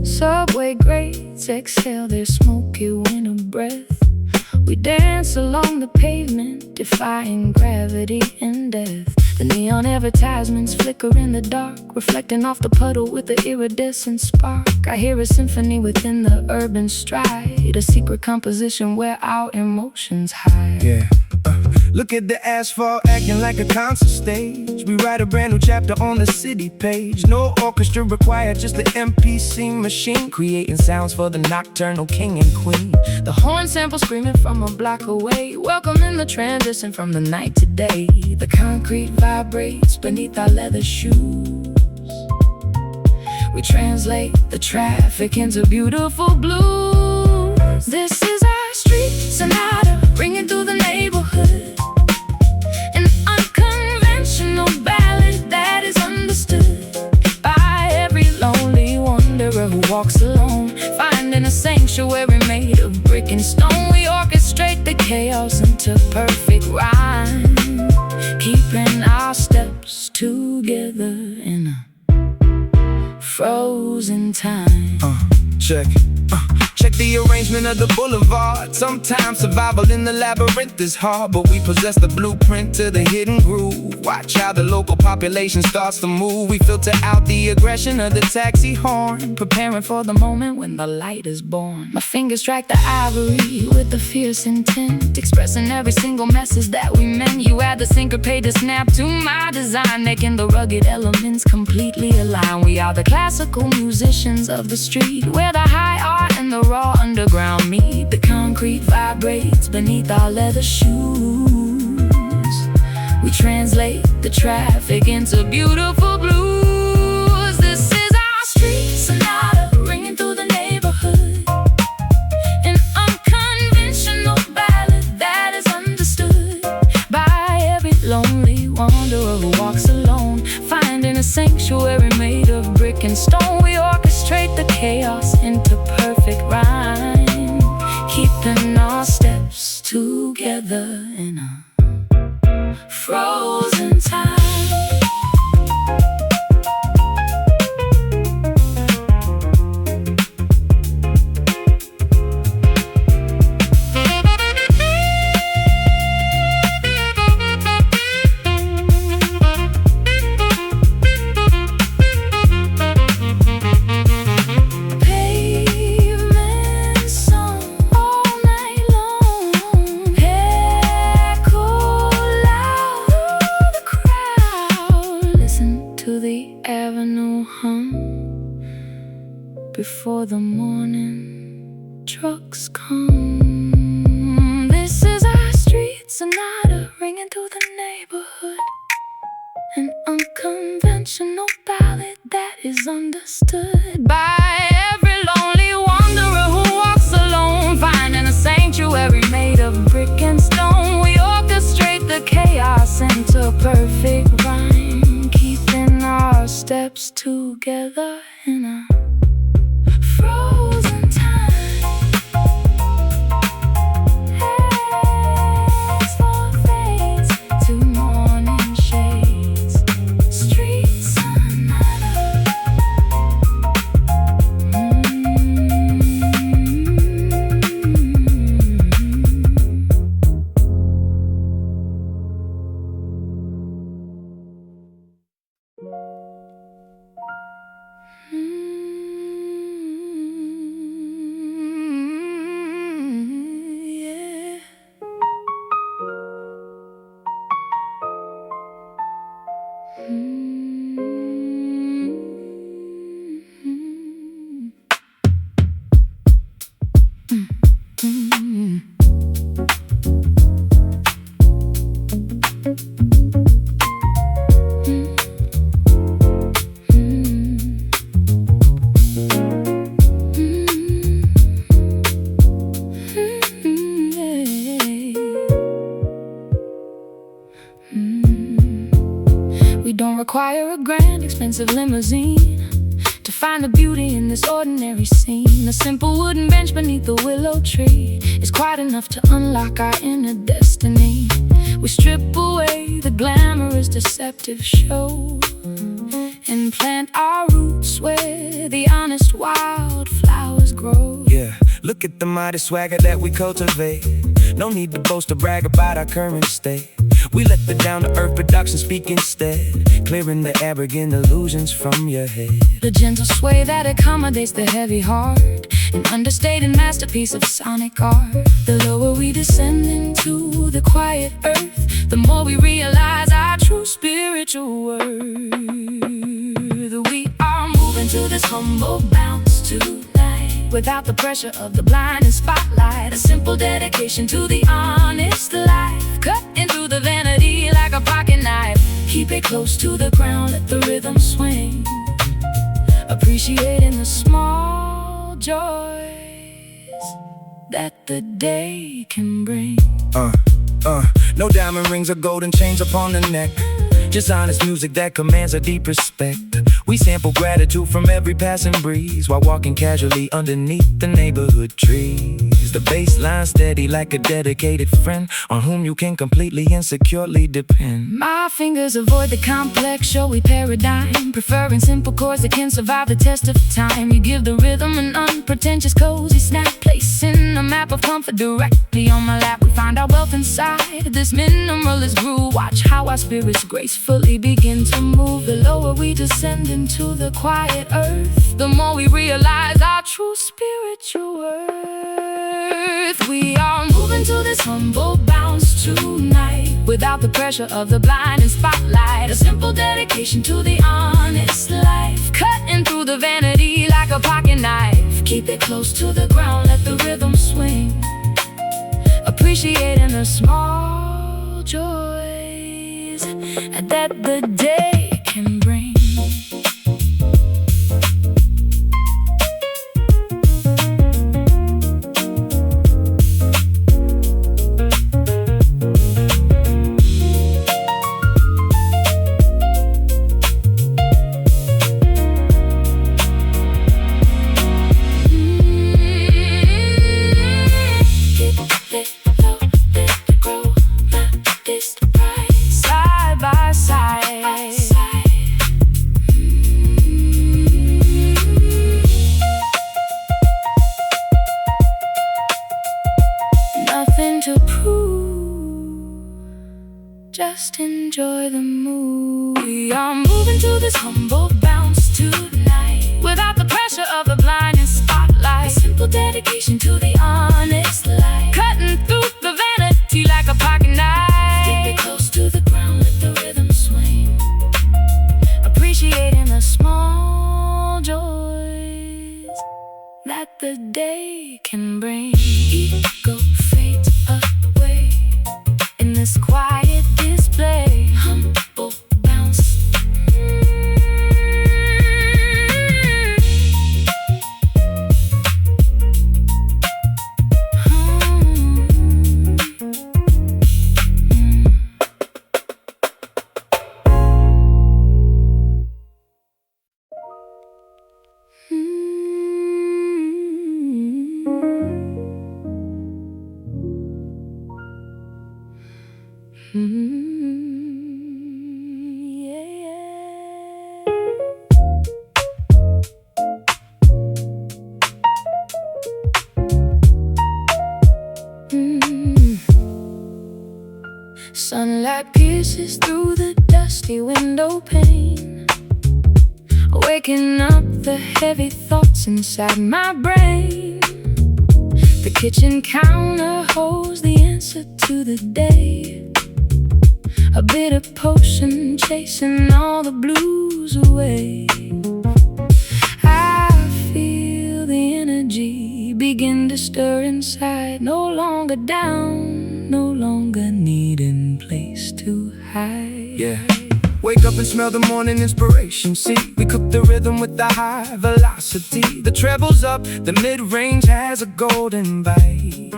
Subway grades exhale their smoky winter breath. We dance along the pavement, defying gravity and death. The neon advertisements flicker in the dark, reflecting off the puddle with the iridescent spark. I hear a symphony within the urban stride, a secret composition where our emotions hide. Yeah. Look at the asphalt acting like a concert stage. We write a brand new chapter on the city page. No orchestra required, just the MPC machine, creating sounds for the nocturnal king and queen. The horn sample screaming from a block away, welcoming the transition from the night to day. The concrete vibrates beneath our leather shoes. We translate the traffic into beautiful blues. This is our street sonata, ringing through the neighborhood. An unconventional ballad that is understood by every lonely wanderer who walks alone, finding a sanctuary made of brick and stone. We orchestrate the chaos into perfect rhyme, keeping our steps together in a frozen time. Check the arrangement of the boulevard. Sometimes survival in the labyrinth is hard, but we possess the blueprint to the hidden groove. Watch how the local population starts to move. We filter out the aggression of the taxi horn, preparing for the moment when the light is born. My fingers strike the ivory with a fierce intent, expressing every single message that we meant. You add the syncopated snap to my design, making the rugged elements completely align. We are the classical musicians of the street, where the high art and the raw underground meet. The concrete vibrates beneath our leather shoes. We translate the traffic into beautiful blues. This is our street sonata, ringing through the neighborhood. An unconventional ballad that is understood by every lonely wanderer who walks alone, finding a sanctuary made of brick and stone. We orchestrate the chaos into perfect rhyme, keeping our steps together in a frozen time. Before the morning trucks come, this is our street sonata, ringing through the neighborhood. An unconventional ballad that is understood by every lonely wanderer who walks alone, finding a sanctuary made of brick and stone. We orchestrate the chaos into perfect rhyme, keeping our steps together in a frozen time. Asphalt fades to morning shades. Street sonata. expensive limousine to find the beauty in this ordinary scene. A simple wooden bench beneath the willow tree is quite enough to unlock our inner destiny. We strip away the glamorous, deceptive show and plant our roots where the honest wildflowers grow. Yeah, look at the mighty swagger that we cultivate. No need to boast or brag about our current state. We let the down-to-earth production speak instead, clearing the arrogant illusions from your head. The gentle sway that accommodates the heavy heart, an understated masterpiece of sonic art. The lower we descend into the quiet earth, the more we realize our true spiritual worth. We are moving to this humble bounce tonight, without the pressure of the blinding spotlight. A simple dedication to the honest life, cutting through the vanity like a pocket knife. Keep it close to the ground, let the rhythm swing, appreciating the small joys that the day can bring. No diamond rings or golden chains upon the neck, just honest music that commands a deep respect. We sample gratitude from every passing breeze while walking casually underneath the neighborhood trees. The bass line steady like a dedicated friend on whom you can completely and securely depend. My fingers avoid the complex showy paradigm, preferring simple chords that can survive the test of time. You give the rhythm an unpretentious cozy snap, placing a map of comfort directly on my lap. We find our wealth inside this minimalist groove. Watch how our spirits gracefully begin to move. The lower we descend into the quiet earth, the more we realize our true spiritual worth. We are moving to this humble bounce tonight, without the pressure of the blinding spotlight. A simple dedication to the honest life, cutting through the vanity like a pocket knife. Keep it close to the ground, let the rhythm swing, appreciating the small joys that the day can bring. Side by side, nothing to prove, just enjoy the move. We are moving to this humble bounce tonight, without the pressure of the blinding spotlight. A simple dedication to the honest life, cutting through the vanity like a pocket knife. Keep it close to the ground, let the rhythm swing, appreciating the small joys that the day can bring. Ego fades away in this quiet display. Humble bounce. Sunlight pierces through the dusty window pane, waking up the heavy thoughts inside my brain. The kitchen counter holds the answer to the day, a bitter potion chasing all the blues away. I feel the energy begin to stir inside, no longer down, no longer needing place to hide. Yeah. Wake up and smell the morning inspiration. See, we cook the rhythm with the high velocity. The treble's up, the mid-range has a golden bite.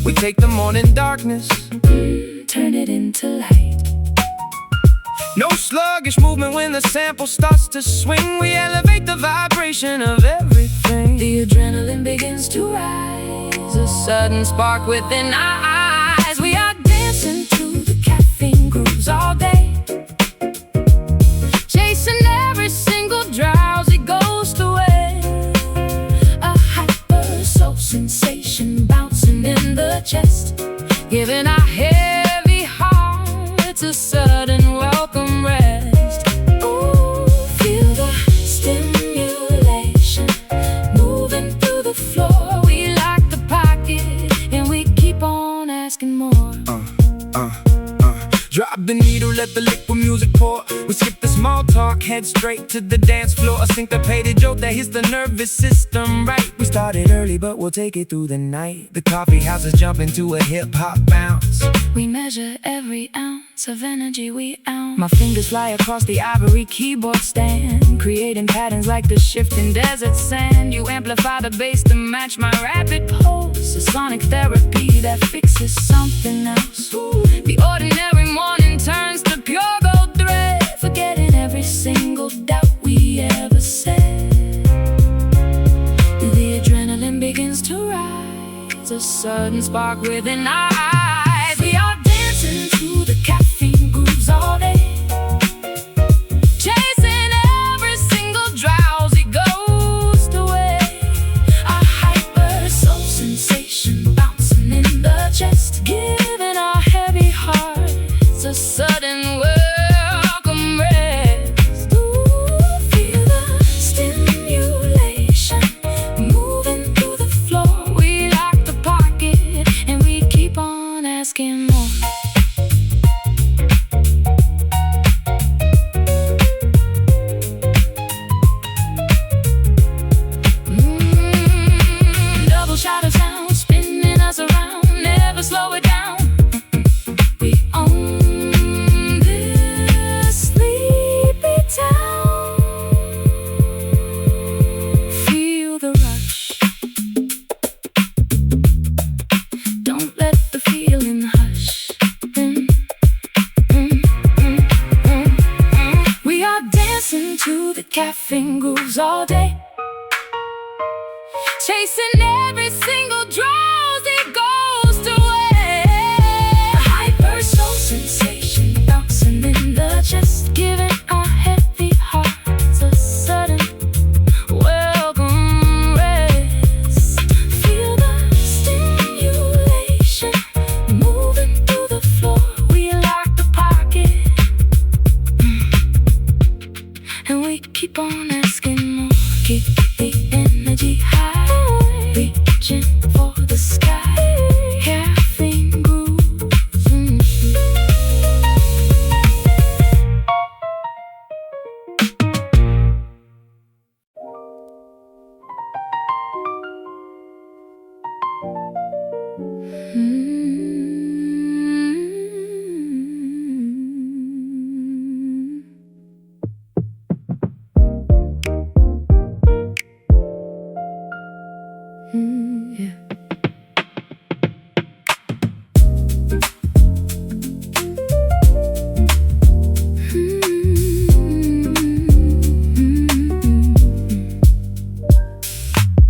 We take the morning darkness, turn it into light. No sluggish movement when the sample starts to swing. We elevate the vibration of everything. The adrenaline begins to rise, a sudden spark within our eyes. We are dancing to the caffeine grooves all day, chasing every single drowsy ghost away. A hyper soul sensation bouncing in the chest, giving our heavy hearts a sudden welcome rest. Ooh, feel the stimulation moving through the floor. We lock the pocket and we keep on asking more. Drop the needle, let the liquid music pour. We skip the small talk, head straight to the dance floor. A syncopated joke that hits the nervous system right. We started early, but we'll take it through the night. The coffee house is jumping to a hip-hop bounce. We measure every ounce of energy we own. My fingers fly across the ivory keyboard stand, creating patterns like the shifting desert sand. You amplify the bass to match my rapid pulse, a sonic therapy that fixes something else. The ordinary morning turns to pure gold thread, forgetting every single doubt we ever said. The adrenaline begins to rise, a sudden spark within our eyes. We are dancing to the caffeine grooves all day, chasing every single drowsy ghost away. A hyper soul sensation bouncing in the chest, giving our heavy hearts a sudden welcome rest. Ooh, feel the stimulation moving through the floor. We lock the pocket and we keep on asking more. Double shot of sound spinning us around, never slow it down. We own this sleepy town. Feel the rush, don't let the feeling hush. We are dancing to the caffeine grooves all day, chasing every single drowsy ghost away. A hyper soul sensation bouncing in the chest, giving our heavy hearts a sudden welcome rest. Feel the stimulation moving through the floor. We lock the pocket and we keep on asking more. Keep the energy high, reaching for the sky. Caffeine grooves. Yeah.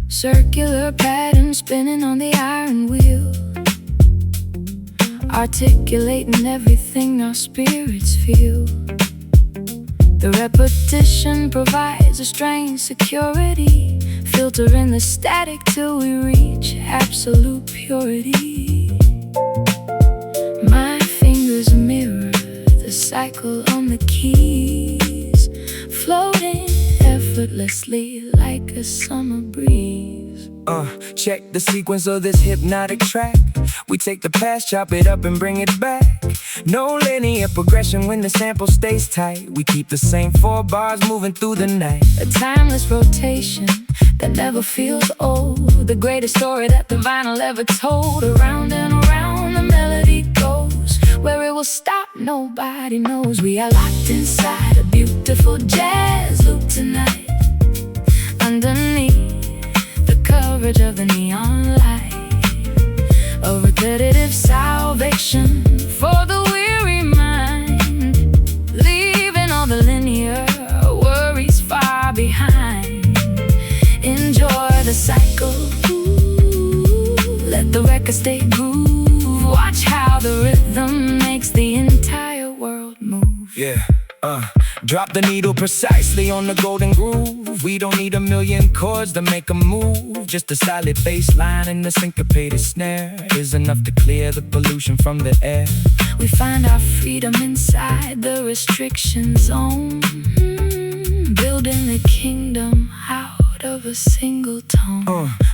Circular pattern spinning on the iron wheel, articulating everything our spirits feel. The repetition provides a strange security, filtering the static till we reach absolute purity. My fingers mirror the cycle on the keys, floating effortlessly like a summer breeze. Check the sequence of this hypnotic track. We take the past, chop it up and bring it back. No linear progression when the sample stays tight. We keep the same 4 bars moving through the night. A timeless rotation that never feels old, the greatest story that the vinyl ever told. Around and around the melody goes, where it will stop nobody knows. We are locked inside a beautiful jazz loop tonight, underneath the coverage of the neon light. A repetitive salvation for the weary mind, leaving cycle. Ooh, let the record stay groove. Watch how the rhythm makes the entire world move. Yeah, drop the needle precisely on the golden groove. We don't need a million chords to make a move. Just a solid bass line and a syncopated snare is enough to clear the pollution from the air. We find our freedom inside the restriction zone, building the kingdom out of a single tone.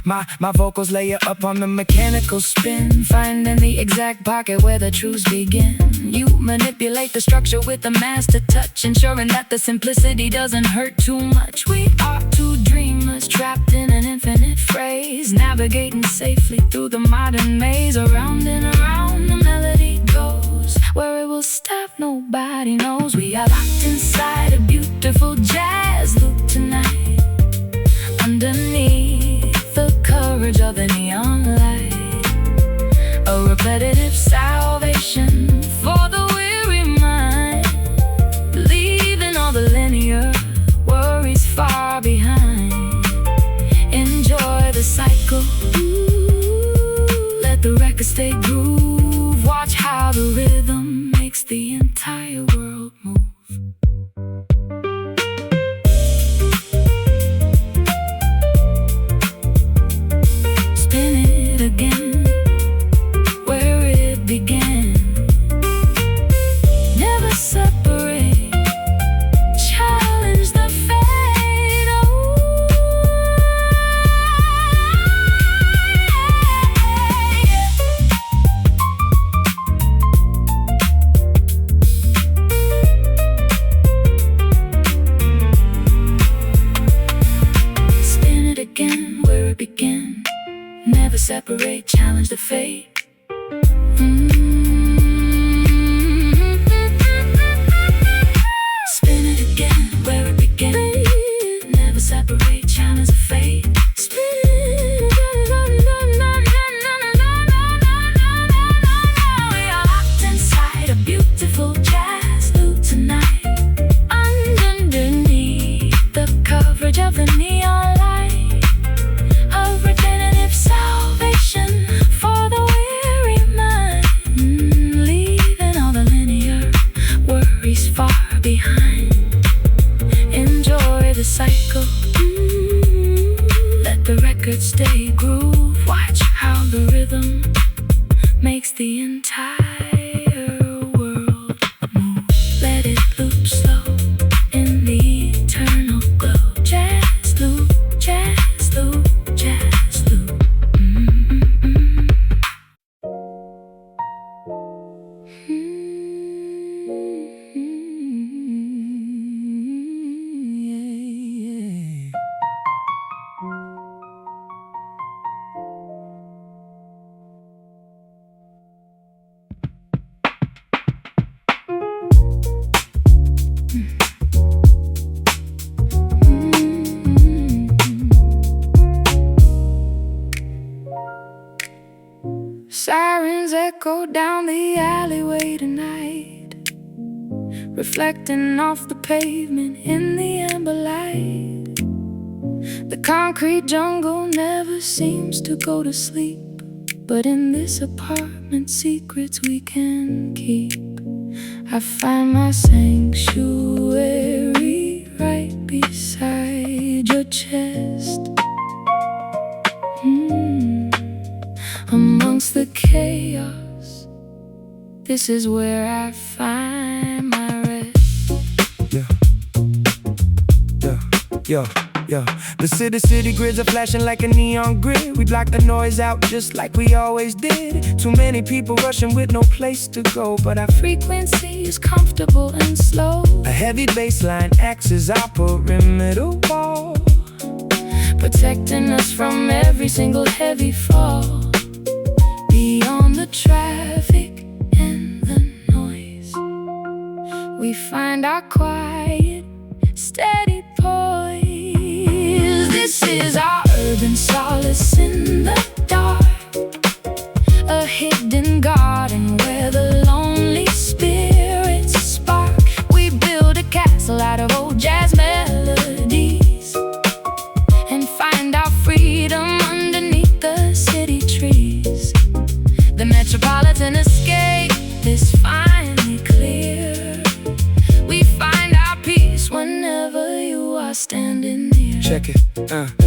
My vocals layer up on the mechanical spin, finding the exact pocket where the truths begin. You manipulate the structure with the master touch, ensuring that the simplicity doesn't hurt too much. We are two dreamers trapped in an infinite phrase, navigating safely through the modern maze. Around and around the melody goes, where it will stop nobody knows. We are locked inside a beautiful jazz loop tonight, underneath the coverage of the neon light. A repetitive salvation for the weary mind, leaving all the linear worries far behind. Enjoy the cycle. Ooh, let the record stay groove. Watch how the rhythm makes the entire world move. Again, where it began. Never separate, challenge the fate. Spin it again, where it began. Never separate, challenge the fate. Spin it again, where it began. Never separate, challenge the fate. Spin it. We are locked inside a beautiful jazz loop tonight, underneath the coverage of the neon light. A repetitive salvation for the weary mind, leaving all the linear worries far behind. Enjoy the cycle. Let the record stay groove. Watch how the rhythm makes the entire world move. Let it loop slow in the eternal glow. Jazz loop, jazz loop, jazz loop. Sirens echo down the alleyway tonight, reflecting off the pavement in the amber light. The concrete jungle never seems to go to sleep, but in this apartment, secrets we can keep. I find my sanctuary right beside your chest. Amongst the chaos, this is where I find my rest. Yeah. The city grids are flashing like a neon grid. We block the noise out just like we always did. Too many people rushing with no place to go, but our frequency is comfortable and slow. A heavy bass line acts as our perimeter wall, protecting us from every single heavy fall. Beyond the traffic and the noise, we find our quiet, steady poise. This is our urban solace in the dark, a hidden garden where the lonely spirits spark. We build a castle out of old jazz melodies and find our freedom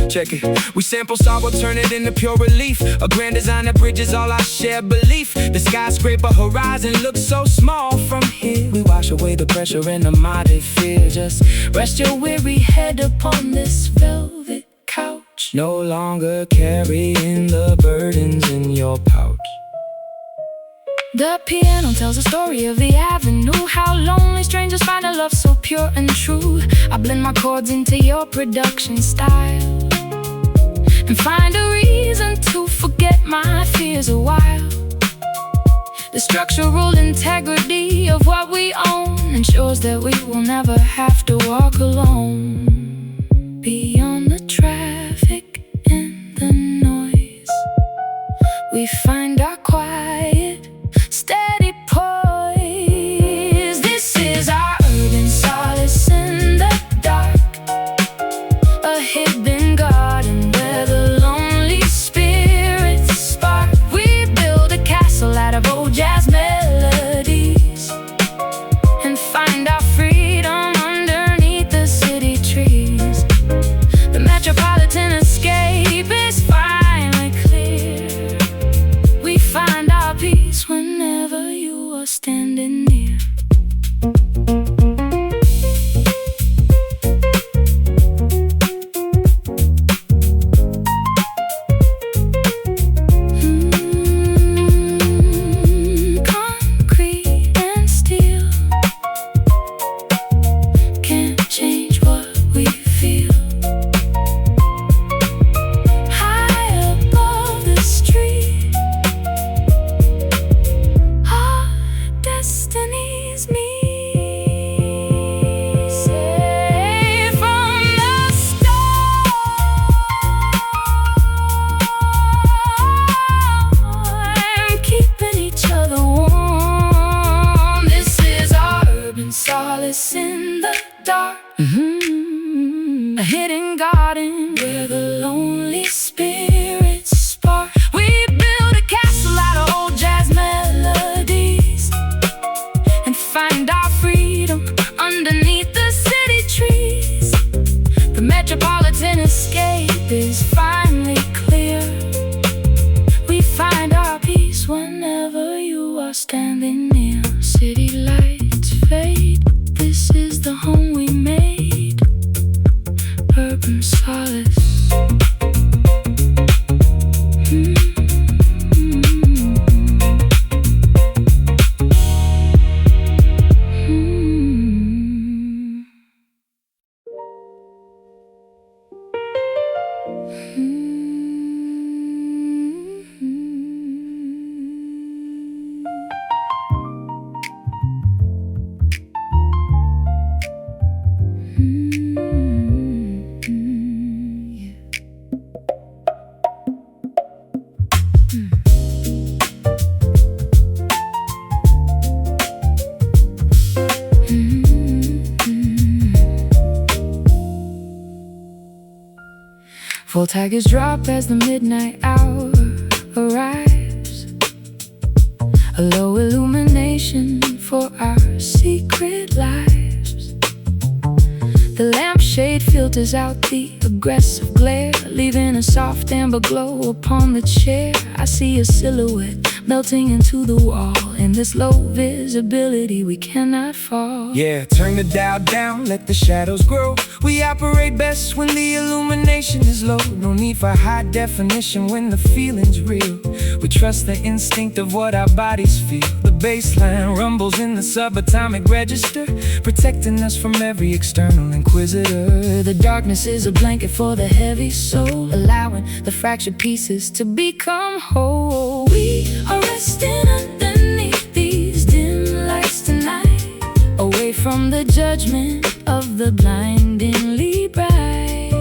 check it. We sample sorrow, turn it into pure relief. A grand design that bridges all our shared belief. The skyscraper horizon looks so small from here. We wash away the pressure and the modern fear. Just Rest your weary head upon this velvet couch. no longer carrying the burdens in your pouch. The piano tells the story of the avenue, how lonely strangers find a love so pure and true. I blend my chords into your production style and find a reason to forget my fears a while. The structural integrity of what we own ensures that we will never have to walk alone. Beyond the traffic and the noise, we find our quiet, steady poise. This is our urban solace in the dark, a hidden garden where the lonely spirits spark. We build a castle out of old jazz melodies and find our freedom underneath the city trees. The metropolitan escape is finally clear. We find our peace whenever you are standing near. Concrete and steel can't change what we feel. High above the street, our destinies meet. Safe from the storm, keeping each other warm. This is our urban solace in the dark, a hidden garden where the lonely spirits spark. We build a castle out of old jazz melodies and find our freedom underneath the city trees. The metropolitan escape is finally clear. We find our peace whenever you are standing near. City lights fade, this is the home we made. Urban solace. Full tag is dropped as the midnight hour arrives. A low illumination for our secret lives. The lampshade filters out the aggressive glare, leaving a soft amber glow upon the chair. I see a silhouette melting into the wall. In this low visibility, we cannot fall. Yeah, turn the dial down, let the shadows grow. We operate best when the illumination is low. No need for high definition when the feeling's real. We trust the instinct of what our bodies feel. The baseline rumbles in the subatomic register, protecting us from every external inquisitor. The darkness is a blanket for the heavy soul, allowing the fractured pieces to become whole. We are resting underneath these dim lights tonight, away from the judgment of the blindingly bright.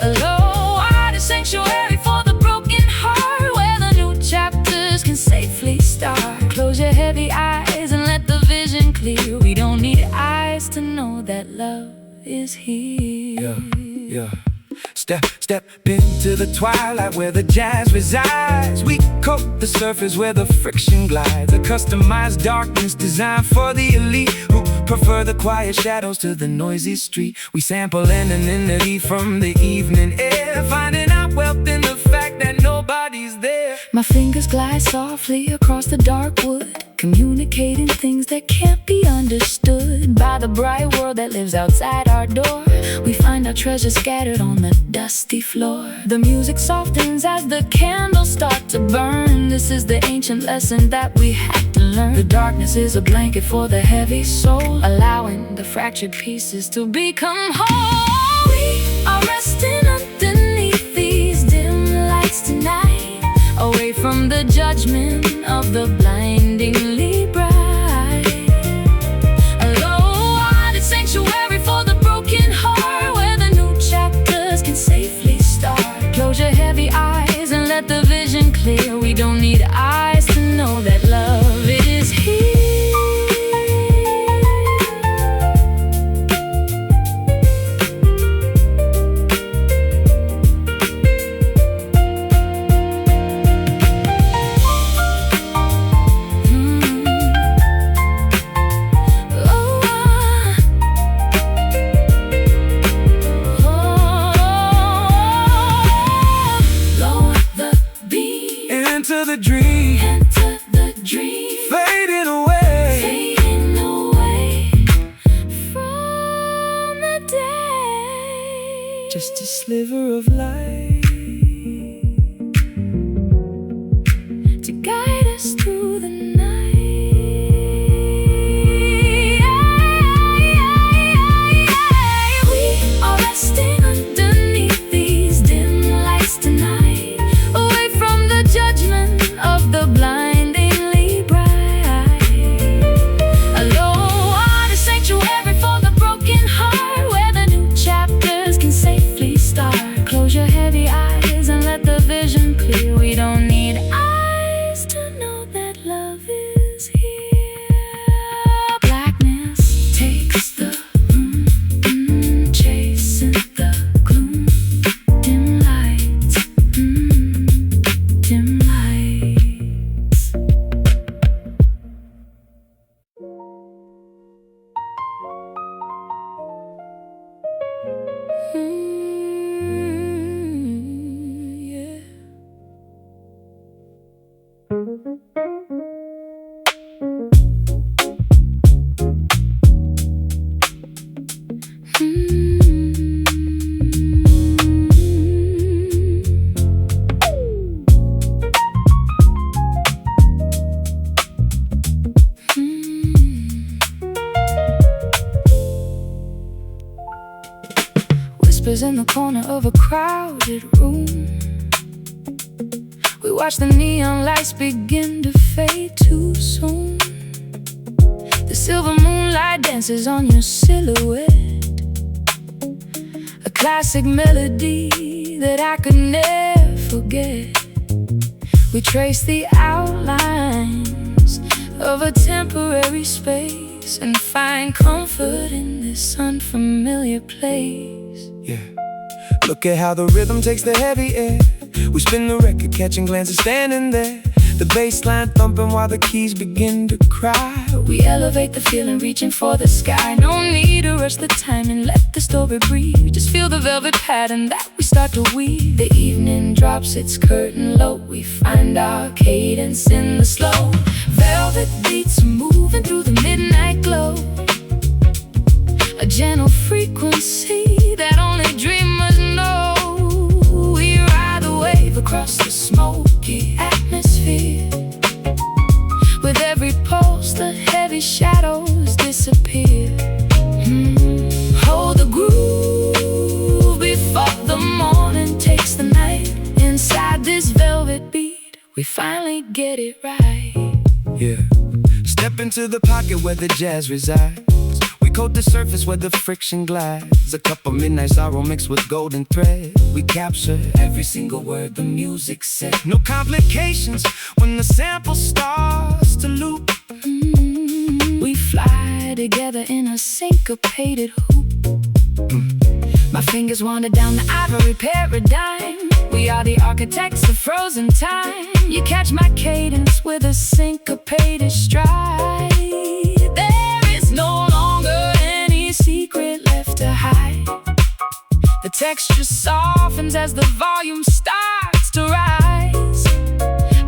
A low-art sanctuary for the broken heart, where the new chapters can safely start. Close your heavy eyes and let the vision clear. We don't need eyes to know that love is here. Yeah. Step into the twilight where the jazz resides. We coat the surface where the friction glides. A customized darkness designed for the elite who prefer the quiet shadows to the noisy street. We sample anonymity from the evening air, finding out wealth in the fact that nobody's there. My fingers glide softly across the dark wood, communicating things that can't be understood by the bright world that lives outside our door. We find our treasures scattered on the dusty floor. The music softens as the candles start to burn. This is the ancient lesson that we had to learn. The darkness is a blanket for the heavy soul, allowing the fractured pieces to become whole. We are resting underneath these dim lights tonight, away from the judgment of the blindingly bright. A low-hearted sanctuary for the broken heart, where the new chapters can safely start. Close your heavy eyes and let the vision clear. We don't need eyes to know that love is here. Enter the dream, Enter the dream, fading away, fading away from the day. just a sliver of light to guide us through the night. We are resting underneath these dim lights tonight, away from the judgment of the blindingly bright. A low-hearted sanctuary for the broken heart, where the new chapters can safely start. Close your heavy eyes and let the vision clear. We don't need eyes to know that love is here. Blackness takes the room, chasing the gloom. Dim lights, dim lights. Yeah. Whispers in the corner of a crowded room. We watch the neon lights begin to fade too soon. The silver moonlight dances on your silhouette, a classic melody that I could never forget. We trace the outlines of a temporary space and find comfort in this unfamiliar place. Yeah. Look at how the rhythm takes the heavy air. We spin the record, catching glances standing there. The bass line thumping while the keys begin to cry. We elevate the feeling, reaching for the sky. No need to rush the time and let the story breathe. Just feel the velvet pattern that we start to weave. The evening drops its curtain low. We find our cadence in the slow. Velvet beats moving through the midnight glow. A gentle frequency that only dreamers know. We ride the wave across the smoky atmosphere. With every pulse, the heavy shadows disappear. Hold the groove before the morning takes the night. Inside this velvet beat, we finally get it right. Yeah. Step into the pocket where the jazz resides. We coat the surface where the friction glides. A cup of midnight sorrow mixed with golden thread. We capture every single word the music said. No complications when the sample starts to loop. We fly together in a syncopated hoop. My fingers wander down the ivory paradigm. We are the architects of frozen time. You catch my cadence with a syncopated stride. There is no longer texture softens as the volume starts to rise.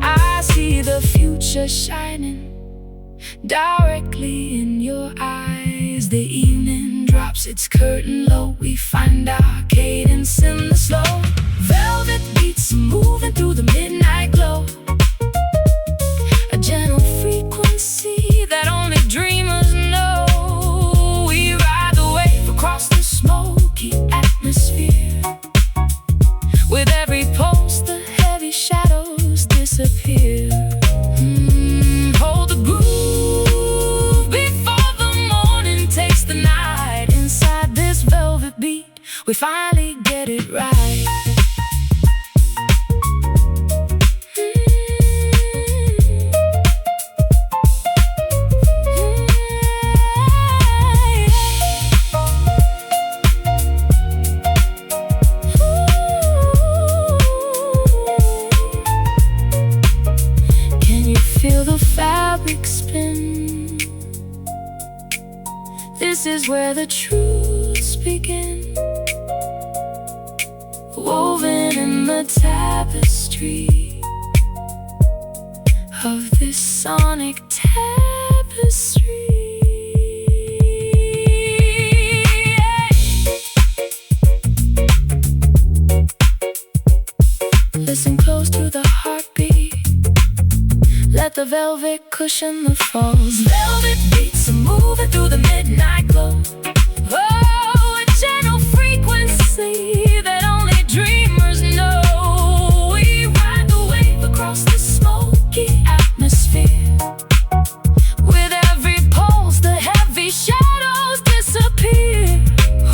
I see the future shining directly in your eyes. The evening drops its curtain low. We find our cadence in the slow. Velvet beats moving through the midnight glow. A gentle frequency that only dreamers know. We ride the wave across the smoky atmosphere. With every pulse the heavy shadows disappear. Hold the groove before the morning takes the night. Inside this velvet beat, we finally get it right. Feel the fabric spin. This is where the truths begin. Woven in the tapestry of this sonic tapestry. Listen close to the heartbeat. Let the velvet cushion the falls. Velvet beats are moving through the midnight glow. Oh, a gentle frequency that only dreamers know. We ride the wave across the smoky atmosphere. With every pulse, the heavy shadows disappear.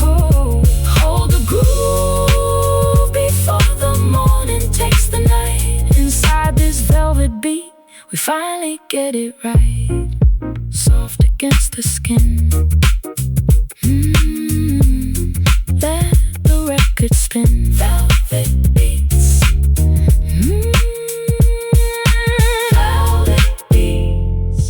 Oh, hold the groove before the morning takes the night. Inside this velvet beat, we finally get it right. Soft against the skin. Let the record spin. Velvet beats. Velvet beats.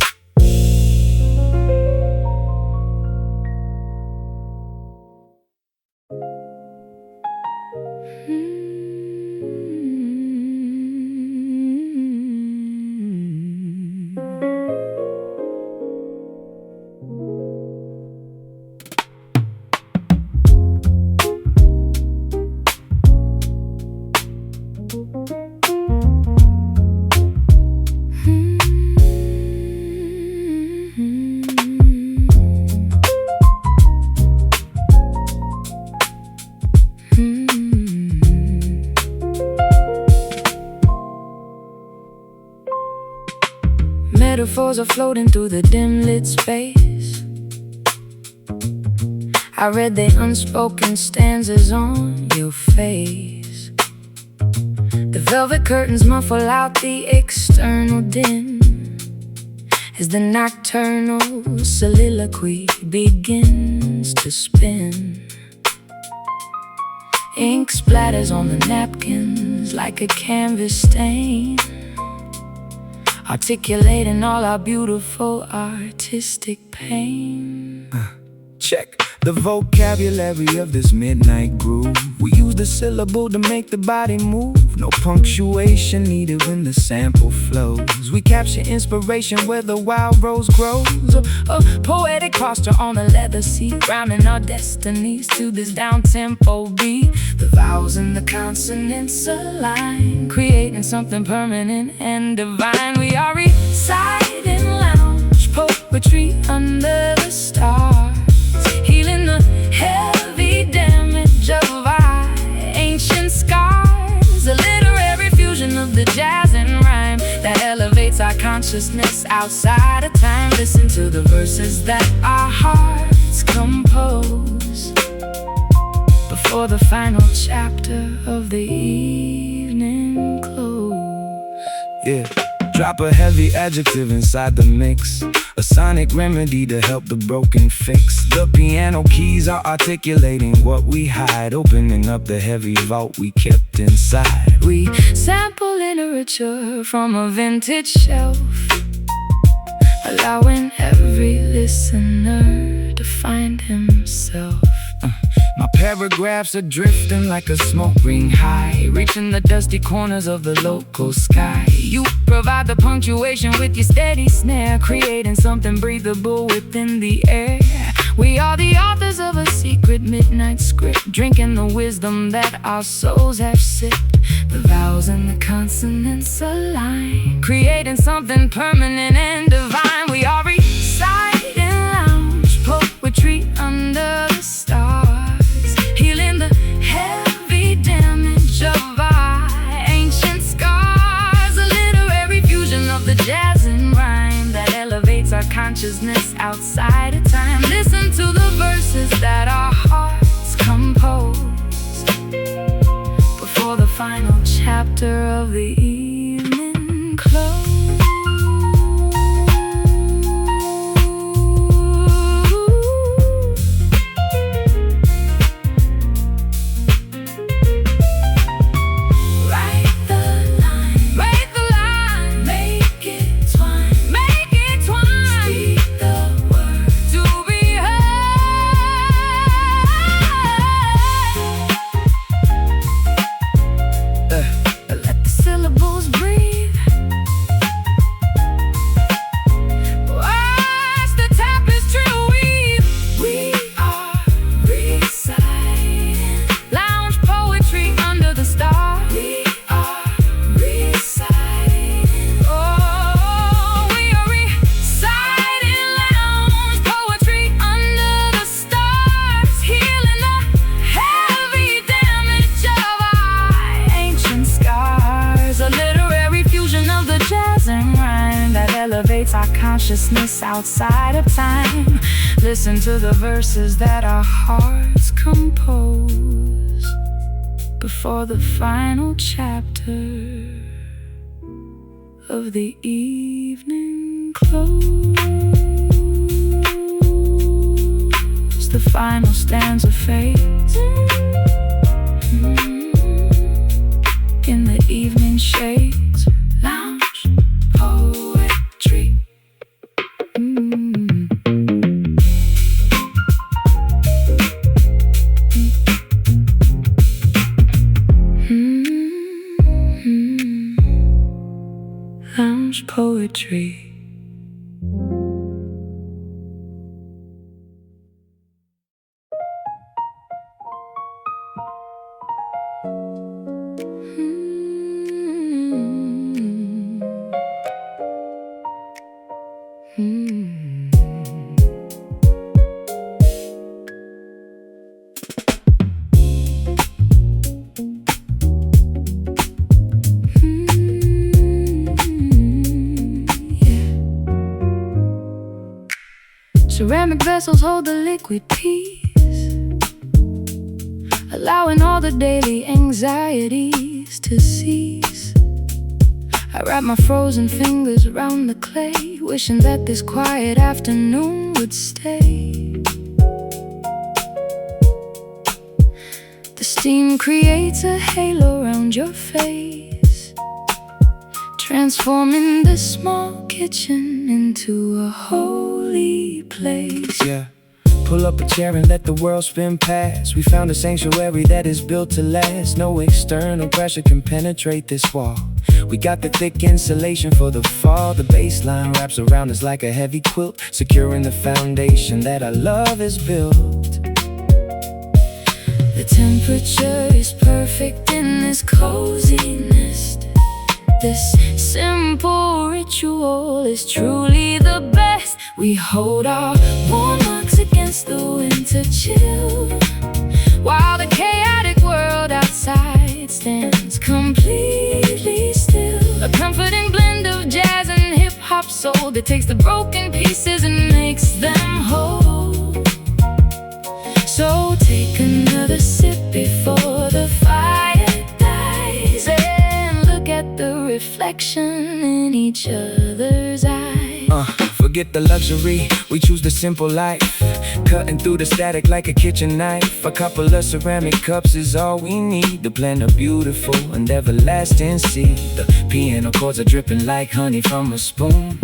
Metaphors are floating through the dim lit space. I read the unspoken stanzas on your face. The velvet curtains muffle out the external din as the nocturnal soliloquy begins to spin. Ink splatters on the napkins like a canvas stain, articulating all our beautiful artistic pain. Check the vocabulary of this midnight groove. We use the syllable to make the body move. No punctuation needed when the sample flows. We capture inspiration where the wild rose grows. A poetic posture on the leather seat, rhyming our destinies to this down-tempo beat. The vowels and the consonants align, creating something permanent and divine. We are reciting lounge poetry under the stars, healing the heavy damage of our ancient scars. A literary fusion of the jazz and rhyme that elevates our consciousness outside of time. Listen to the verses that our hearts compose before the final chapter of the evening close. Yeah, drop a heavy adjective inside the mix, a sonic remedy to help the broken fix. The piano keys are articulating what we hide, opening up the heavy vault we kept inside. We sample literature from a vintage shelf, allowing every listener to find himself. My paragraphs are drifting like a smoke ring high, reaching the dusty corners of the local sky. You provide the punctuation with your steady snare, creating something breathable within the air. We are the authors of a secret midnight script, drinking the wisdom that our souls have sipped. The vowels and the consonants align, creating something permanent and divine. We are reciting lounge poetry under the stars, healing the heavy damage of our ancient scars. A literary fusion of the jazz and rhyme that elevates our consciousness outside of time. Listen to the verses that our hearts compose before the final chapter of the evening close. Our consciousness outside of time. Listen to the verses that our hearts compose before the final chapter of the evening close. The final stanza fades in the evening shades. Lounge poetry. Lounge poetry. Ceramic vessels hold the liquid peace, allowing all the daily anxieties to cease. I wrap my frozen fingers around the clay, wishing that this quiet afternoon would stay. The steam creates a halo around your face, transforming the small kitchen into a holy place. Yeah, pull up a chair and let the world spin past. We found a sanctuary that is built to last. No external pressure can penetrate this wall. We got the thick insulation for the fall. The baseline wraps around us like a heavy quilt, securing the foundation that our love is built. The temperature is perfect in this cozy nest. This simple ritual is truly the best. We hold our warm hugs against the winter chill, while the chaotic world outside stands completely still. A comforting blend of jazz and hip-hop soul that takes the broken pieces and makes them whole. So take another sip before the fire dies, and look at the reflection in each other's eyes. Forget the luxury, we choose the simple life, cutting through the static like a kitchen knife. A couple of ceramic cups is all we need to blend a beautiful and everlasting seed. The piano chords are dripping like honey from a spoon.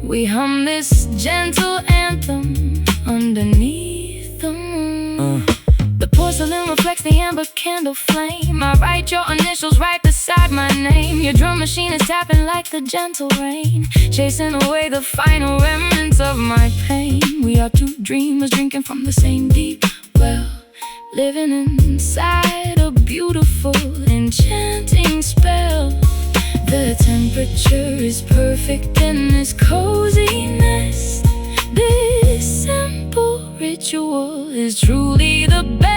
We hum this gentle anthem underneath the moon. porcelain reflects the amber candle flame. I write your initials right beside my name. Your drum machine is tapping like the gentle rain, chasing away the final remnants of my pain. We are two dreamers drinking from the same deep well, living inside a beautiful, enchanting spell. The temperature is perfect in this cozy nest. This simple ritual is truly the best.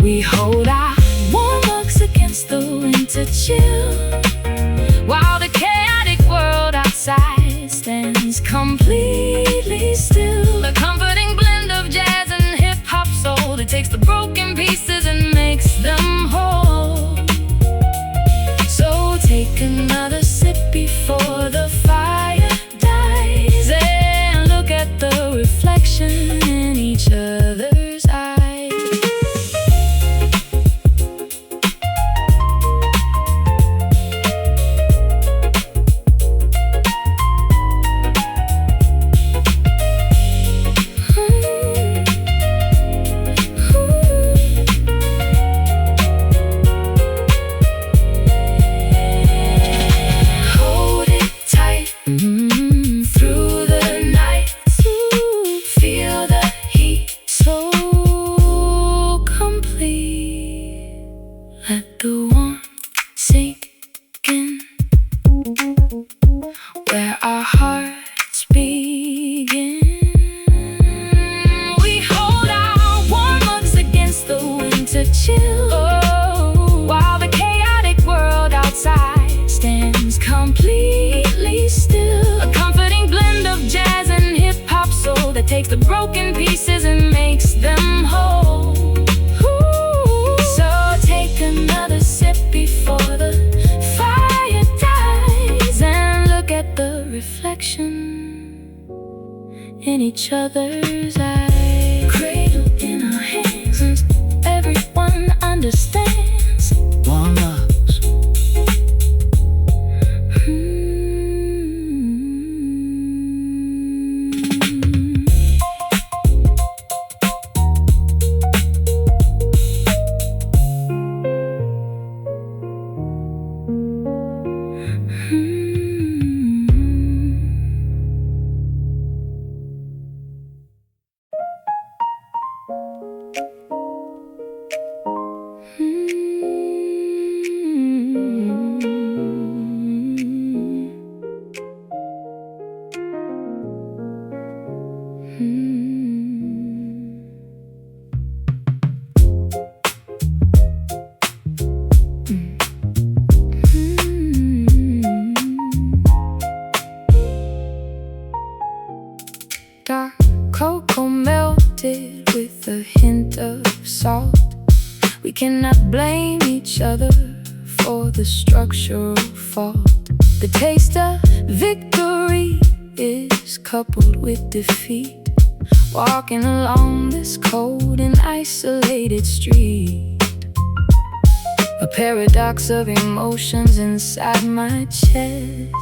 We hold our warm mugs against the winter chill, while the chaotic world outside stands completely still. A comforting blend of jazz and hip-hop soul that takes the broken pieces and makes them whole. So take another sip before the fire dies, and look at the reflection in each other's eyes. Let the warmth sink in, where our hearts begin. We hold our warm mugs against the winter chill, while the chaotic world outside stands completely still. A comforting blend of jazz and hip-hop soul that takes the broken pieces and makes them whole. Another sip before the fire dies, and look at the reflection in each other's eyes. Cradle in our hands, everyone understands. Warm loves. Dark cocoa melted with a hint of salt. We cannot blame each other for the structural fault. The taste of victory is coupled with defeat, walking along this cold and isolated street. A paradox of emotions inside my chest,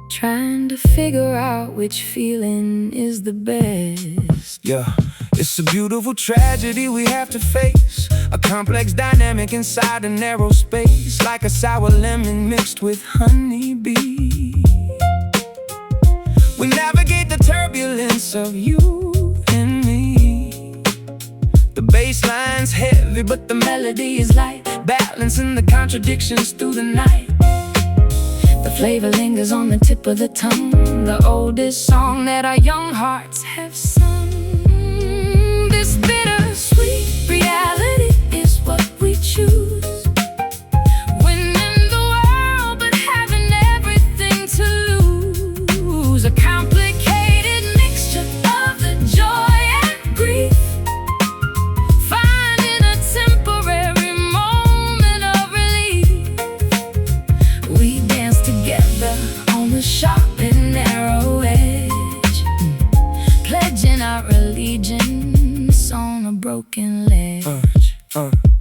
trying to figure out which feeling is the best. Yeah, it's a beautiful tragedy we have to face, a complex dynamic inside a narrow space, like a sour lemon mixed with honeybee. We navigate the turbulence of you and me. The bass line's heavy, but the melody is light, balancing the contradictions through the night. The flavor lingers on the tip of the tongue, the oldest song that our young hearts have sung. This bittersweet reality is what we choose. Winning the world, but having everything to lose. A complicated mixture of the joy and grief, finding a temporary moment of relief. We dance together on the sharp and narrow edge, play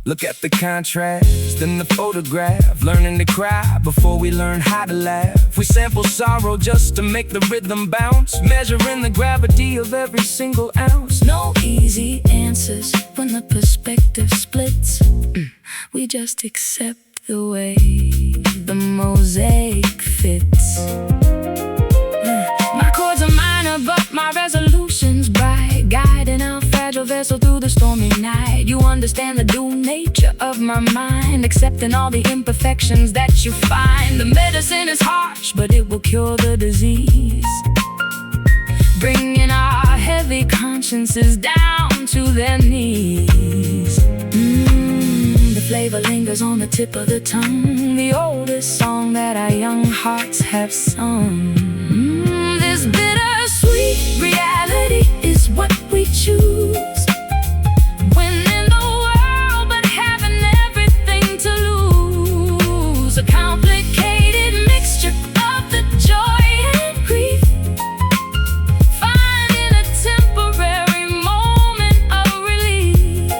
Look at the contrast in the photograph. Learning to cry before we learn how to laugh. We sample sorrow just to make the rhythm bounce, measuring the gravity of every single ounce. No easy answers when the perspective splits. We just accept the way the mosaic fits. My chords are minor, but my resolution's bright, guiding our fragile vessel through the stormy night. You understand the dual nature of my mind, accepting all the imperfections that you find. The medicine is harsh, but it will cure the disease, bringing our heavy consciences down to their knees. The flavor lingers on the tip of the tongue, the oldest song that our young hearts have sung. This bittersweet reality is what we choose. Winning the world but having everything to lose. A complicated mixture of the joy and grief, finding a temporary moment of relief.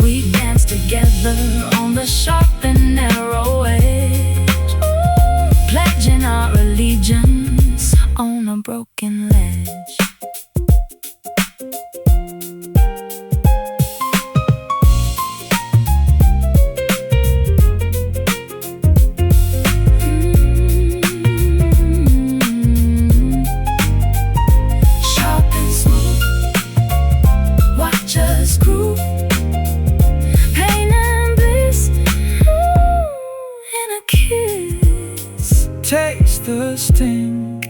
We dance together on the sharp and narrow edge, pledging our allegiance on a broken ledge. Sharp and smooth, watch us groove. Pain and bliss in a kiss. Taste the sting,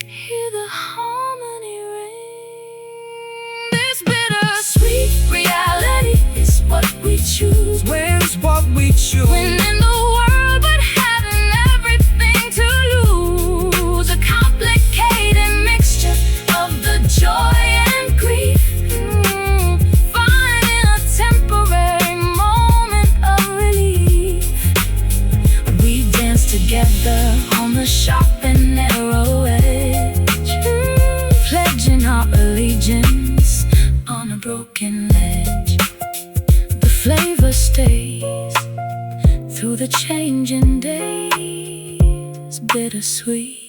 Hear the harmony ring. This bittersweet reality is what we choose. where's what we choose. Winning the world but having everything to lose. A complicated mixture of the joy and grief, finding a temporary moment of relief. We dance together on the sharp and narrow edge, pledging our allegiance on a broken ledge. The flavor stays through the changing days, bittersweet.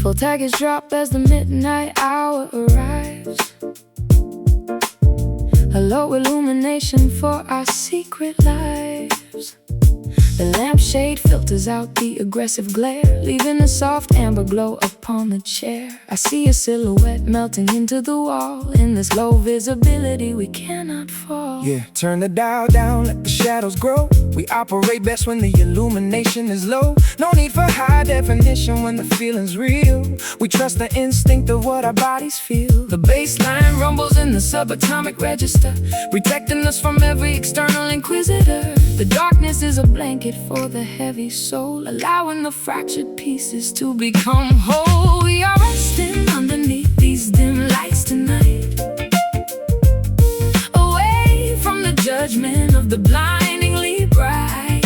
Full package drop as the midnight hour arrives. A low illumination for our secret lives. The lampshade filters out the aggressive glare, leaving a soft amber glow upon the chair. I see a silhouette melting into the wall. In this low visibility we cannot fall. Yeah, turn the dial down, let the shadows grow. We operate best when the illumination is low. No need for high definition when the feeling's real. We trust the instinct of what our bodies feel. The bass line rumbles in the subatomic register, protecting us from every external inquisitor. The darkness is a blanket for the heavy soul, allowing the fractured pieces to become whole. We are resting underneath these dim lights tonight, away from the judgment of the blindingly bright.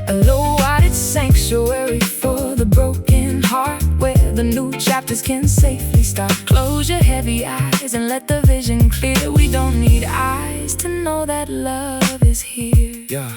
A low-watted sanctuary for the broken heart, where the new chapters can safely start. Close your heavy eyes and let the vision clear. We don't need eyes to know that love is here. Yeah,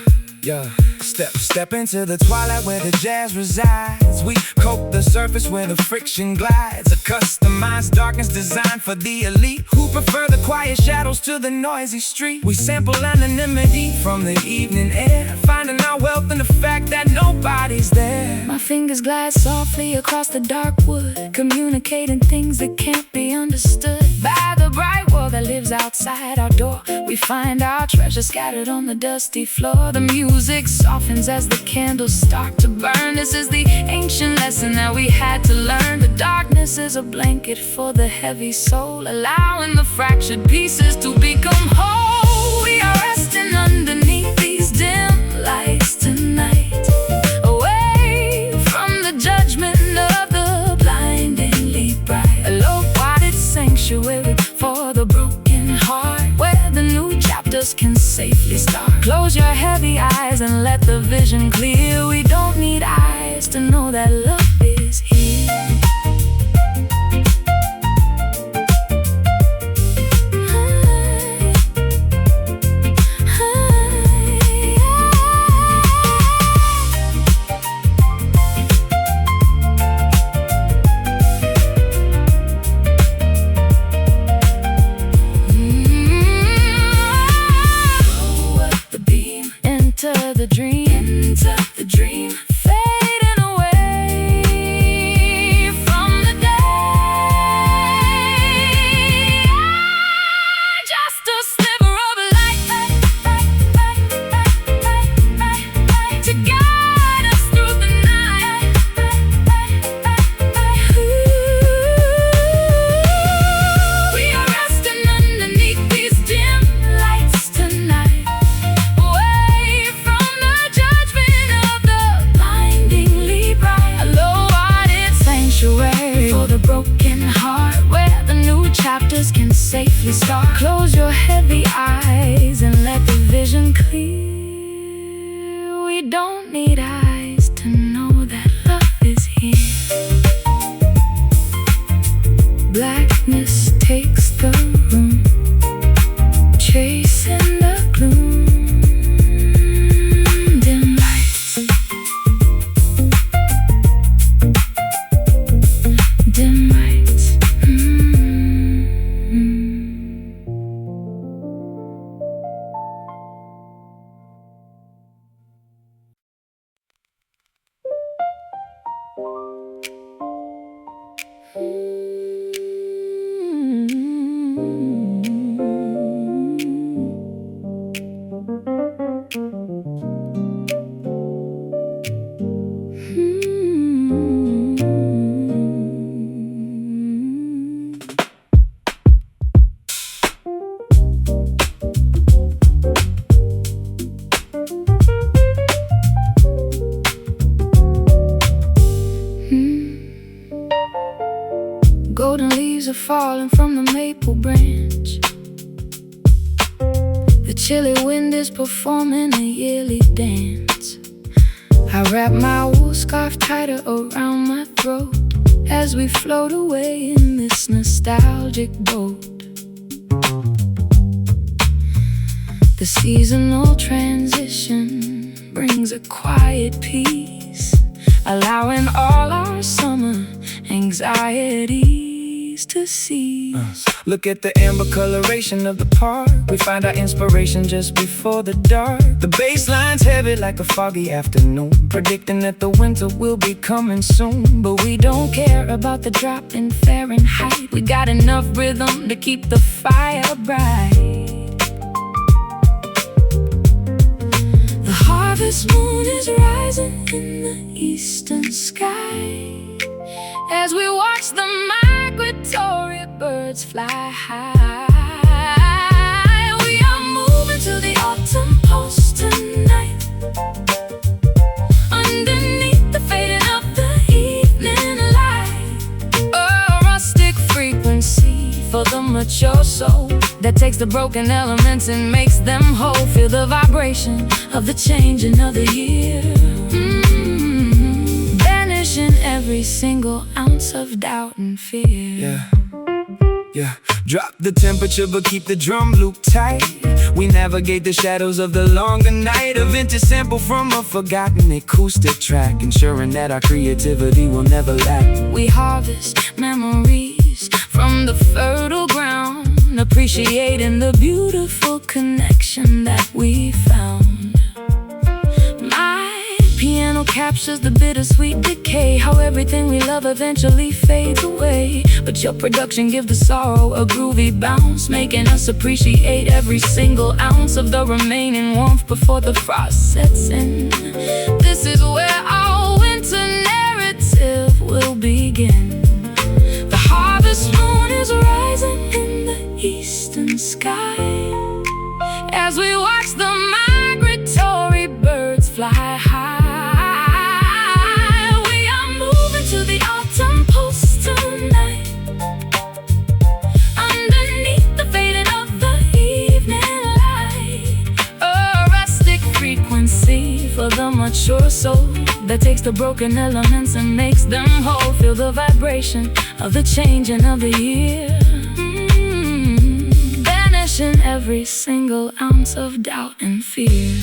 step into the twilight where the jazz resides. We coat the surface where the friction glides. A customized darkness designed for the elite who prefer the quiet shadows to the noisy street. We sample anonymity from the evening air, finding our wealth in the fact that nobody's there. My fingers glide softly across the dark wood, communicating things that can't be understood by the bright world that lives outside our door. We find our treasure scattered on the dusty floor. The music soft softens as the candles start to burn. This is the ancient lesson that we had to learn. The darkness is a blanket for the heavy soul, allowing the fractured pieces to become whole. We are resting underneath these dim lights tonight, away from the judgment of the blindingly bright. A low-wadded sanctuary for the broken heart, where the new chapters can safely start. Close your heavy eyes and let the vision clear. We don't need eyes to know that love is here. Enter the dream, fading away from the day. Just a sliver of light to guide us through the night. We are resting underneath these dim lights tonight, for the broken heart, where the new chapters can safely start. Close your heavy eyes and let the vision clear. We don't need eyes to know that love is here. Blackness takes the room, chasing the gloom. Dim lights, dim lights. Golden leaves are falling from the maple branch. The chilly wind is performing a yearly dance. I wrap my wool scarf tighter around my throat as we float away in this nostalgic boat. The seasonal transition brings a quiet peace, allowing all our summer anxieties to cease. Look at the amber coloration of the park. We find our inspiration just before the dark. The bassline's heavy like a foggy afternoon, predicting that the winter will be coming soon. But we don't care about the drop in Fahrenheit. We got enough rhythm to keep the fire bright. The harvest moon is rising in the eastern sky as we watch the migratory birds fly high. We are moving to the autumn pulse tonight, underneath the fading of the evening light. A rustic frequency for the mature soul that takes the broken elements and makes them whole. Feel the vibration of the changing of the year, banishing every single ounce of doubt and fear. Yeah, drop the temperature but keep the drum loop tight. We navigate the shadows of the longer night. A vintage sample from a forgotten acoustic track, ensuring that our creativity will never lack. We harvest memories from the fertile ground, appreciating the beautiful connection that we found. My piano captures captures the bittersweet decay, how everything we love eventually fades away. But your production gives the sorrow a groovy bounce, making us appreciate every single ounce of the remaining warmth before the frost sets in. This is where our winter narrative will begin. The harvest moon is rising in the eastern sky as we watch the migratory birds fly high. We are moving to the autumn pulse tonight, underneath the fading of the evening light. A rustic frequency for the mature soul that takes the broken elements and makes them whole. Feel the vibration of the changing of the year, banishing every single ounce of doubt and fear.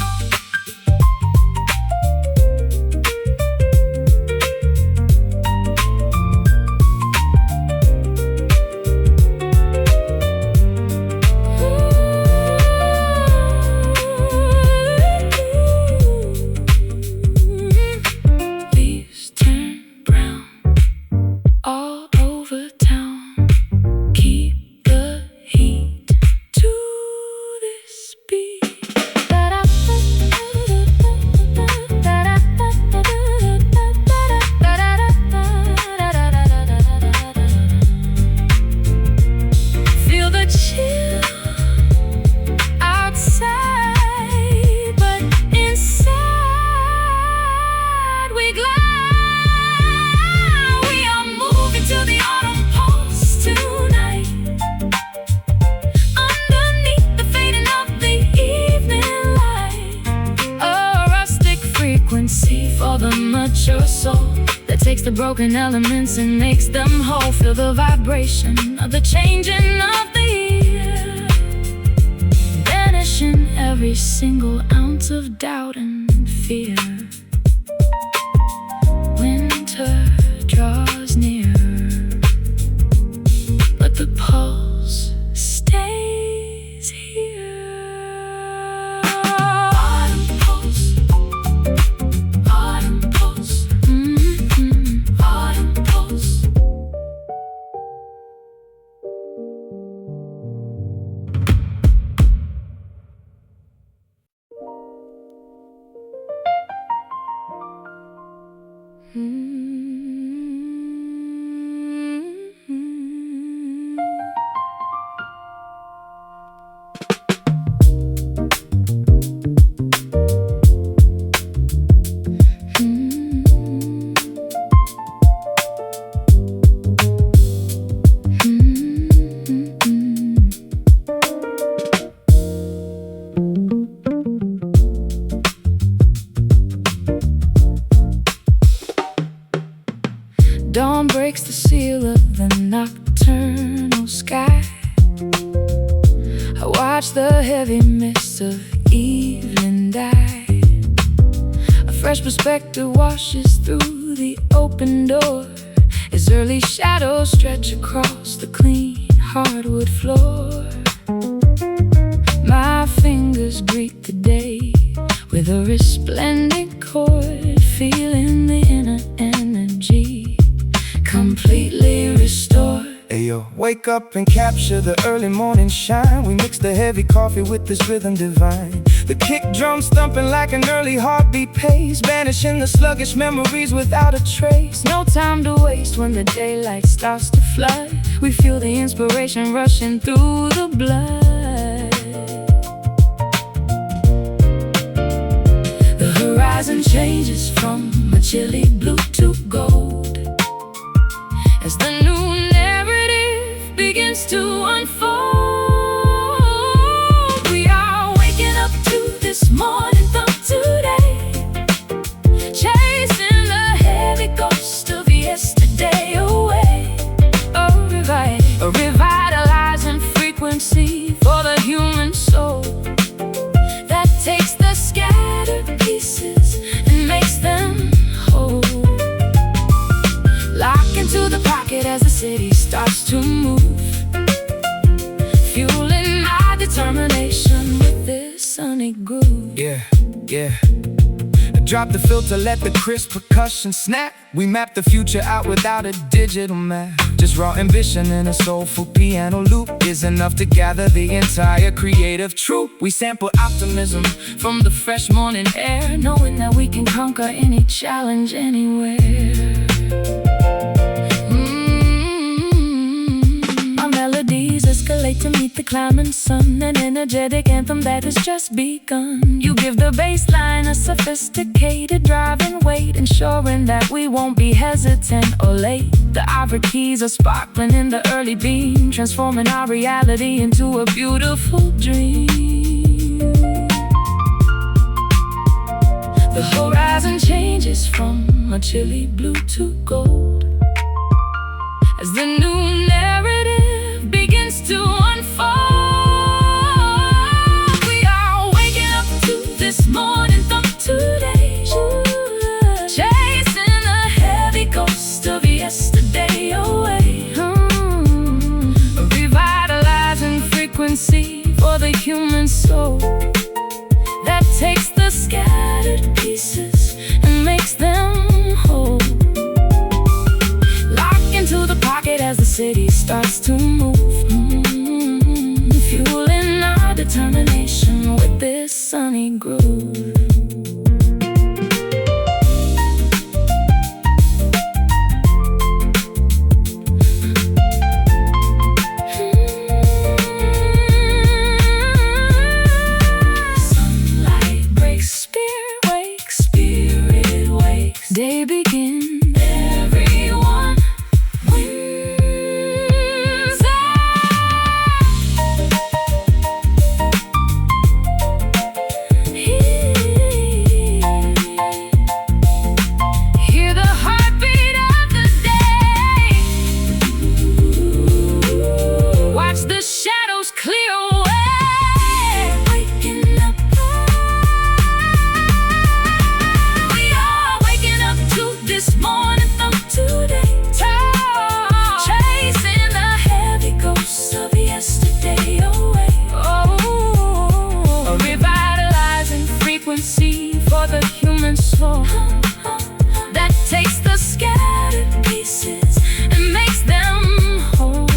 For the mature soul that takes the broken elements and makes them whole. Feel the vibration of the changing of the year, banishing every single ounce of doubt and fear. Winter draws near, but the pulse stays here. Dawn breaks the seal of the nocturnal sky. I watch the heavy mist of evening die. A fresh perspective washes through the open door as early shadows stretch across the clean hardwood floor. My fingers greet the day with a resplendent chord, feeling the inner energy completely restored. Ayo, wake up and capture the early morning shine. We mix the heavy coffee with this rhythm divine. The kick drum thumping like an early heartbeat pace, banishing the sluggish memories without a trace. No time to waste when the daylight starts to flood. We feel the inspiration rushing through the blood. The horizon changes from a chilly blue to gold as the new narrative begins to unfold. We are waking up to this morning thump today, chasing the heavy ghost of yesterday away. A revitalizing frequency for the human soul that takes the scattered pieces and makes them whole. Lock into the pocket as the city starts to move, fueling my determination with this sunny groove. Yeah. Drop the filter, let the crisp percussion snap. We map the future out without a digital map. Just raw ambition and a soulful piano loop is enough to gather the entire creative troupe. We sample optimism from the fresh morning air, knowing that we can conquer any challenge anywhere. Our melodies escalate to meet the climbing sun, an energetic anthem that has just begun. You give the bass line a sophisticated driving weight, ensuring that we won't be hesitant or late. The ivory keys are sparkling in the early beam, transforming our reality into a beautiful dream. The horizon changes from a chilly blue to gold as the new narrative begins to unfold. We are waking up to this morning thump today, chasing the heavy ghost of yesterday away. A revitalizing frequency for the human soul that takes the scattered pieces and makes them whole. Lock into the pocket as the city starts to move, fueling our determination with this sunny groove. Day begins, everyone wins. Hear the heartbeat of the day. Watch the shadows clear away. Waking up. This morning thump today, chasing the heavy ghosts of yesterday away. Oh, a revitalizing frequency for the human soul that takes the scattered pieces and makes them whole.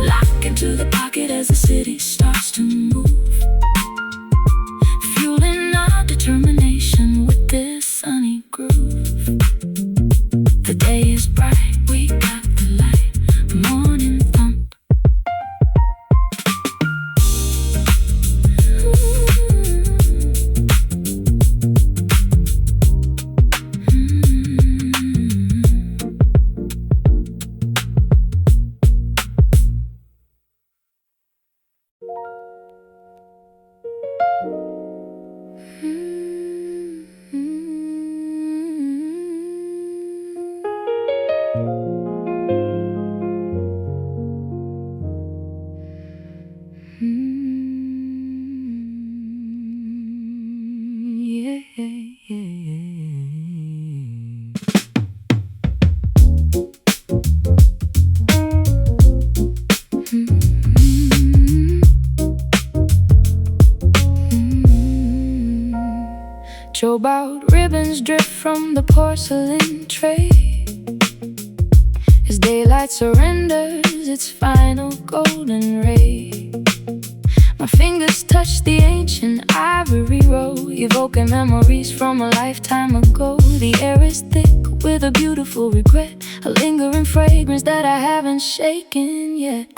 Lock into the pocket as the city starts to move, fueling our determination with this sunny groove. The day is bright, we got the light, morning thump. Chillout ribbons drip from the porcelain tray as daylight surrenders its final golden ray. My fingers touch the ancient ivory row, evoking memories from a lifetime ago. The air is thick with a beautiful regret, a lingering fragrance that I haven't shaken yet.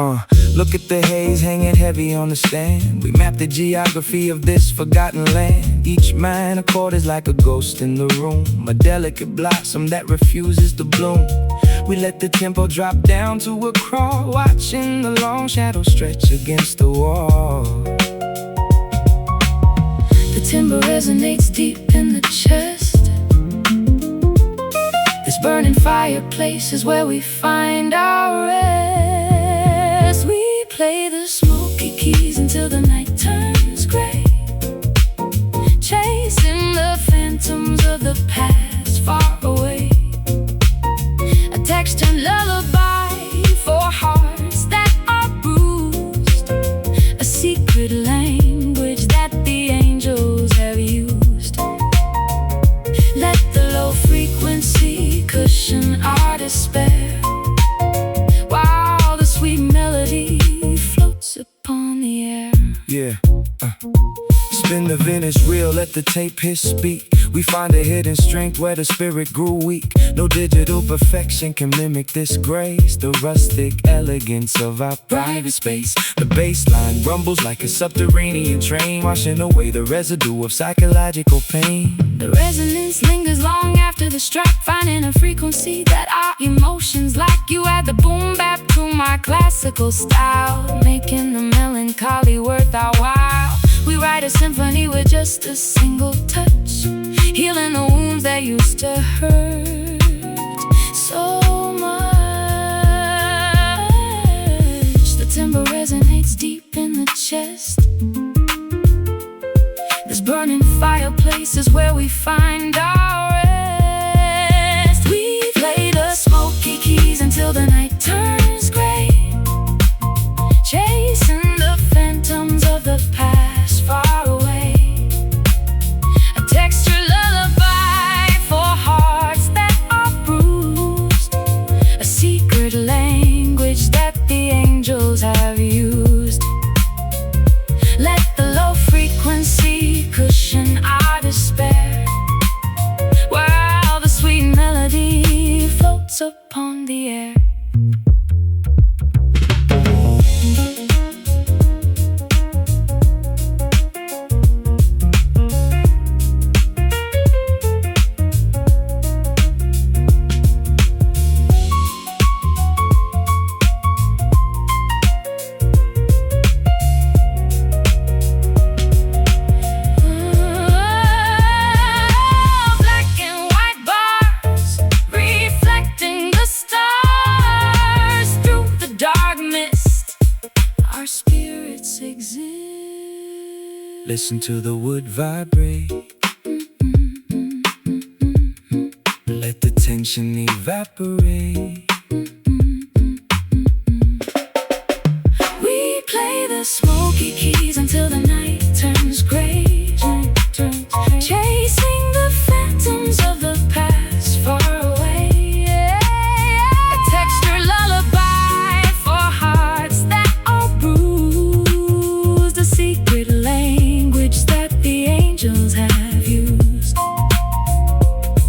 Look at the haze hanging heavy on the stand. We map the geography of this forgotten land. Each minor chord is like a ghost in the room, a delicate blossom that refuses to bloom. We let the tempo drop down to a crawl, watching the long shadow stretch against the wall. The timbre resonates deep in the chest. This burning fireplace is where we find our rest. We play the smoky keys until the night turns gray, chasing the phantoms of the past far away. A textured lullaby for hearts that are bruised, a secret language that the angels have used. Yeah, spin the vintage reel, let the tape hit speak. We find a hidden strength where the spirit grew weak. No digital perfection can mimic this grace, the rustic elegance of our private space. The bass line rumbles like a subterranean train, washing away the residue of psychological pain. The resonance lingers long after the strike, finding a frequency that our emotions like. You add the boom bap to my classical style, making the melancholy worth our while. We write a symphony with just a single touch, healing the wounds that used to hurt so much. The timbre resonates deep in the chest. This burning fireplace is where we find our rest. We play the smoky keys until the night turns gray, chasing the phantoms of the past far away. A textured lullaby for hearts that are bruised, a secret language that the angels have used. Let the low frequency cushion our despair, while the sweet melody floats upon the air. Listen to the wood vibrate, let the tension evaporate. We play the smoky keys until the night turns gray, chasing the phantoms of the past far away. A textured lullaby for hearts that are bruised, a secret language that the angels have used.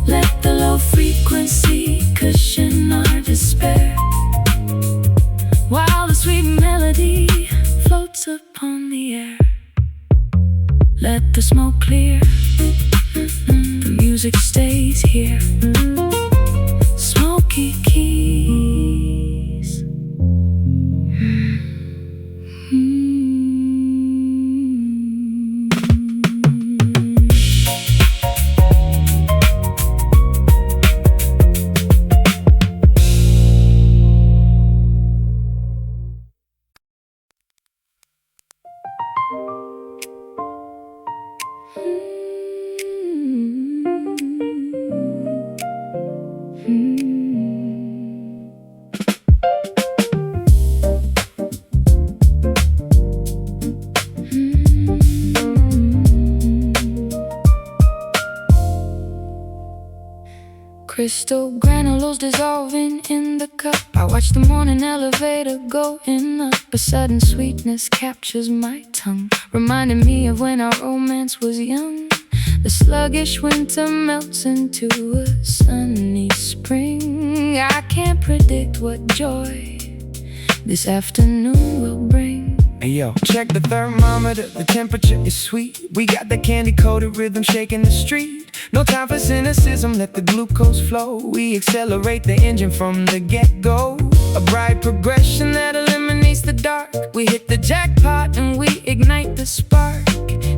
Let the low frequency cushion our despair, while the sweet melody floats upon the air. Let the smoke clear, the music stays here. Smoky keys. Crystal granules dissolving in the cup. I watch the morning elevator going up. A sudden sweetness captures my tongue, reminding me of when our romance was young. The sluggish winter melts into a sunny spring. I can't predict what joy this afternoon will bring. Hey yo, check the thermometer, the temperature is sweet. We got the candy-coated rhythm shaking the street. No time for cynicism, let the glucose flow. We accelerate the engine from the get-go. A bright progression that eliminates the dark. We hit the jackpot and we ignite the spark.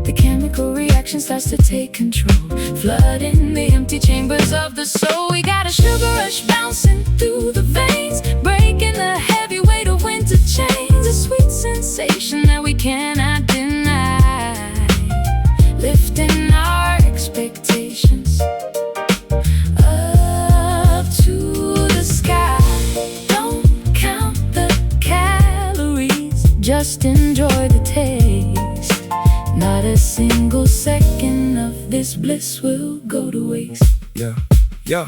The chemical reaction starts to take control, flooding the empty chambers of the soul. We got a sugar rush bouncing through the veins, breaking the heavy weight of winter chains. A sweet sensation that we cannot deny, lifting our expectations up to the sky. Don't count the calories, just enjoy the taste. Not a single second of this bliss will go to waste. Yeah, Yo,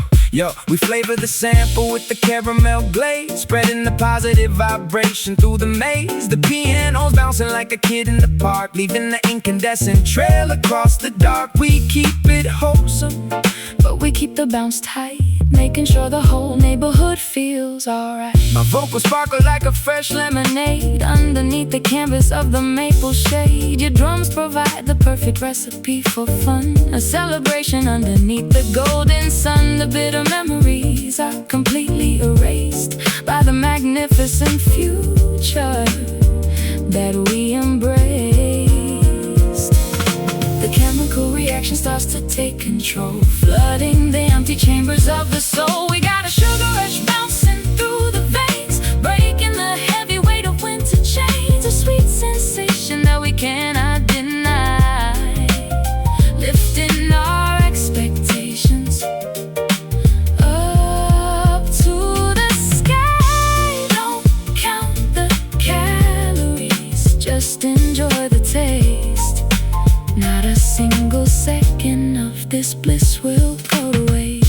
we flavor the sample with the caramel glaze, spreading the positive vibration through the maze. The piano's bouncing like a kid in the park, leaving the incandescent trail across the dark. We keep it wholesome, but we keep the bounce tight, making sure the whole neighborhood feels alright. My vocals sparkle like a fresh lemonade underneath the canvas of the maple shade. Your drums provide the perfect recipe for fun, a celebration underneath the golden sun. The bitter memories are completely erased by the magnificent future that we embraced. The chemical reaction starts to take control, flooding the empty chambers of the soul. We got a sugar rush bouncing through the veins, breaking the heavy weight of winter chains. A sweet sensation that we cannot deny, lifting our expectations up to the sky. Don't count the calories, just enjoy the taste. Not a single second of this bliss will go to waste.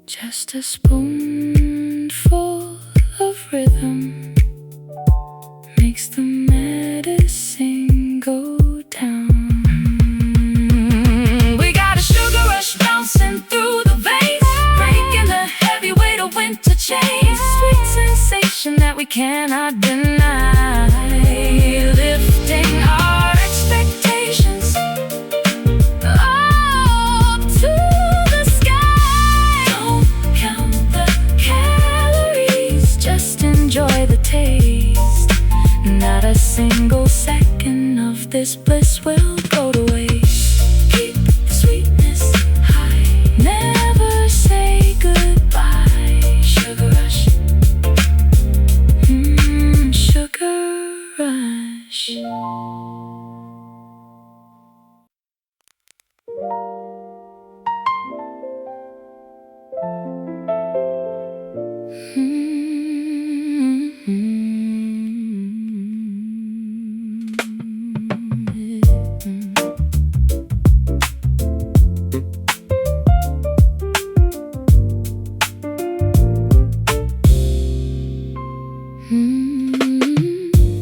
Just a spoonful of rhythm makes the medicine go down. We got a sugar rush bouncing through the veins, breaking the heavy weight of winter chains. Sweet sensation that we cannot deny, lifting our expectations up to the sky. Don't count the calories, just enjoy the taste. Not a single second of this bliss will go to waste. Keep the sweetness high, never say goodbye. Sugar rush, sugar rush.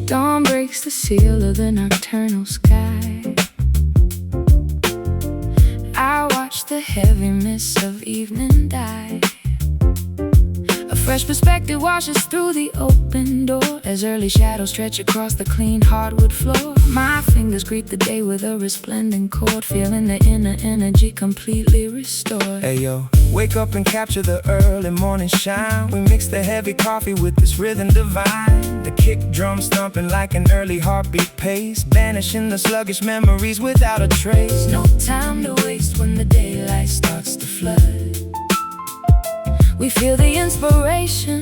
Dawn breaks the seal of the nocturnal sky. I watch the heavy mist of evening die. A fresh perspective washes through the open door as early shadows stretch across the clean hardwood floor. My fingers greet the day with a resplendent chord, feeling the inner energy completely restored. Hey yo, wake up and capture the early morning shine. We mix the heavy coffee with this rhythm divine. The kick drum thumping like an early heartbeat pace, banishing the sluggish memories without a trace. No time to waste when the daylight starts to flood. We feel the inspiration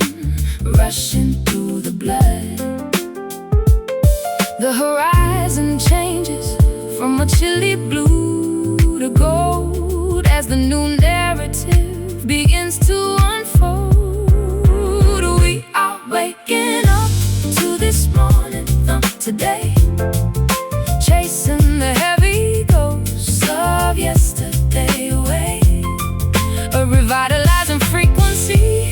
rushing through the blood. The horizon changes from a chilly blue to gold as the new narrative begins to unfold. We are waking up to this morning thump today, chasing the heavy ghosts of yesterday away. A revitalizing frequency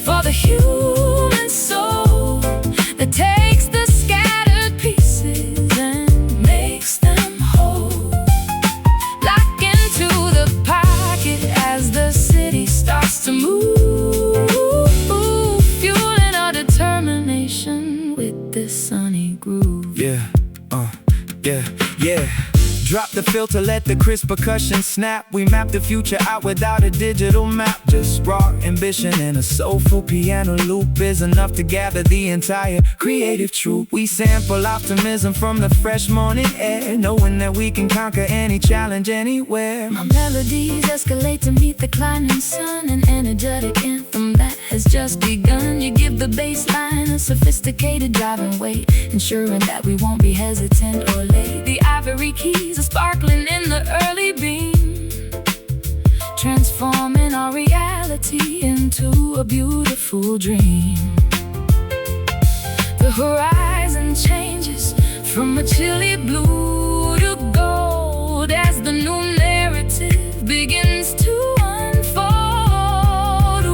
for the human soul that takes the scattered pieces and makes them whole. Lock into the pocket as the city starts to move, fueling our determination with this sunny groove. Yeah, Drop the filter, let the crisp percussion snap. We map the future out without a digital map. Just raw ambition and a soulful piano loop is enough to gather the entire creative troupe. We sample optimism from the fresh morning air, knowing that we can conquer any challenge anywhere. My melodies escalate to meet the climbing sun, an energetic anthem that has just begun. You give the bass line a sophisticated driving weight, ensuring that we won't be hesitant or late. The ivory keys are sparkling in the early beam, transforming our reality into a beautiful dream. The horizon changes from a chilly blue to gold as the new narrative begins to unfold.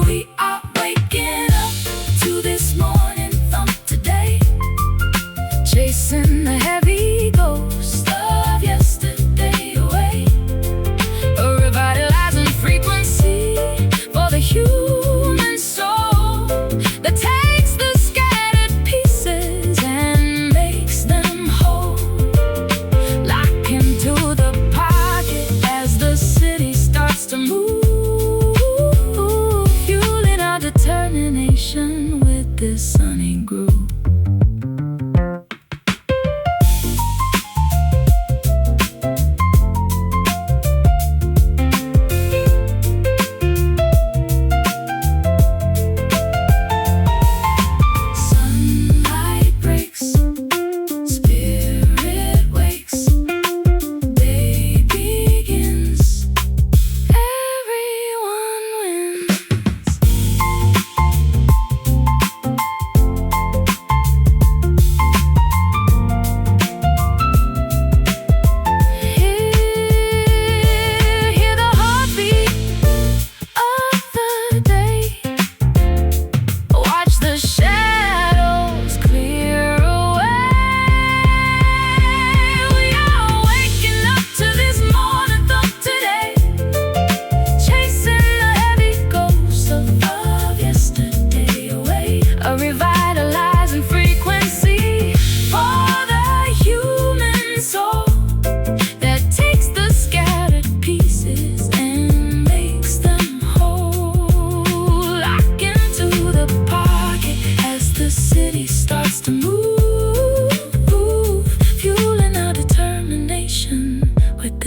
We are waking up to this morning thump today, chasing the heavy ghost of yesterday away. A revitalizing frequency for the human soul that takes the scattered pieces and makes them whole. Lock into the pocket as the city starts to move, fueling our determination with this sunny groove.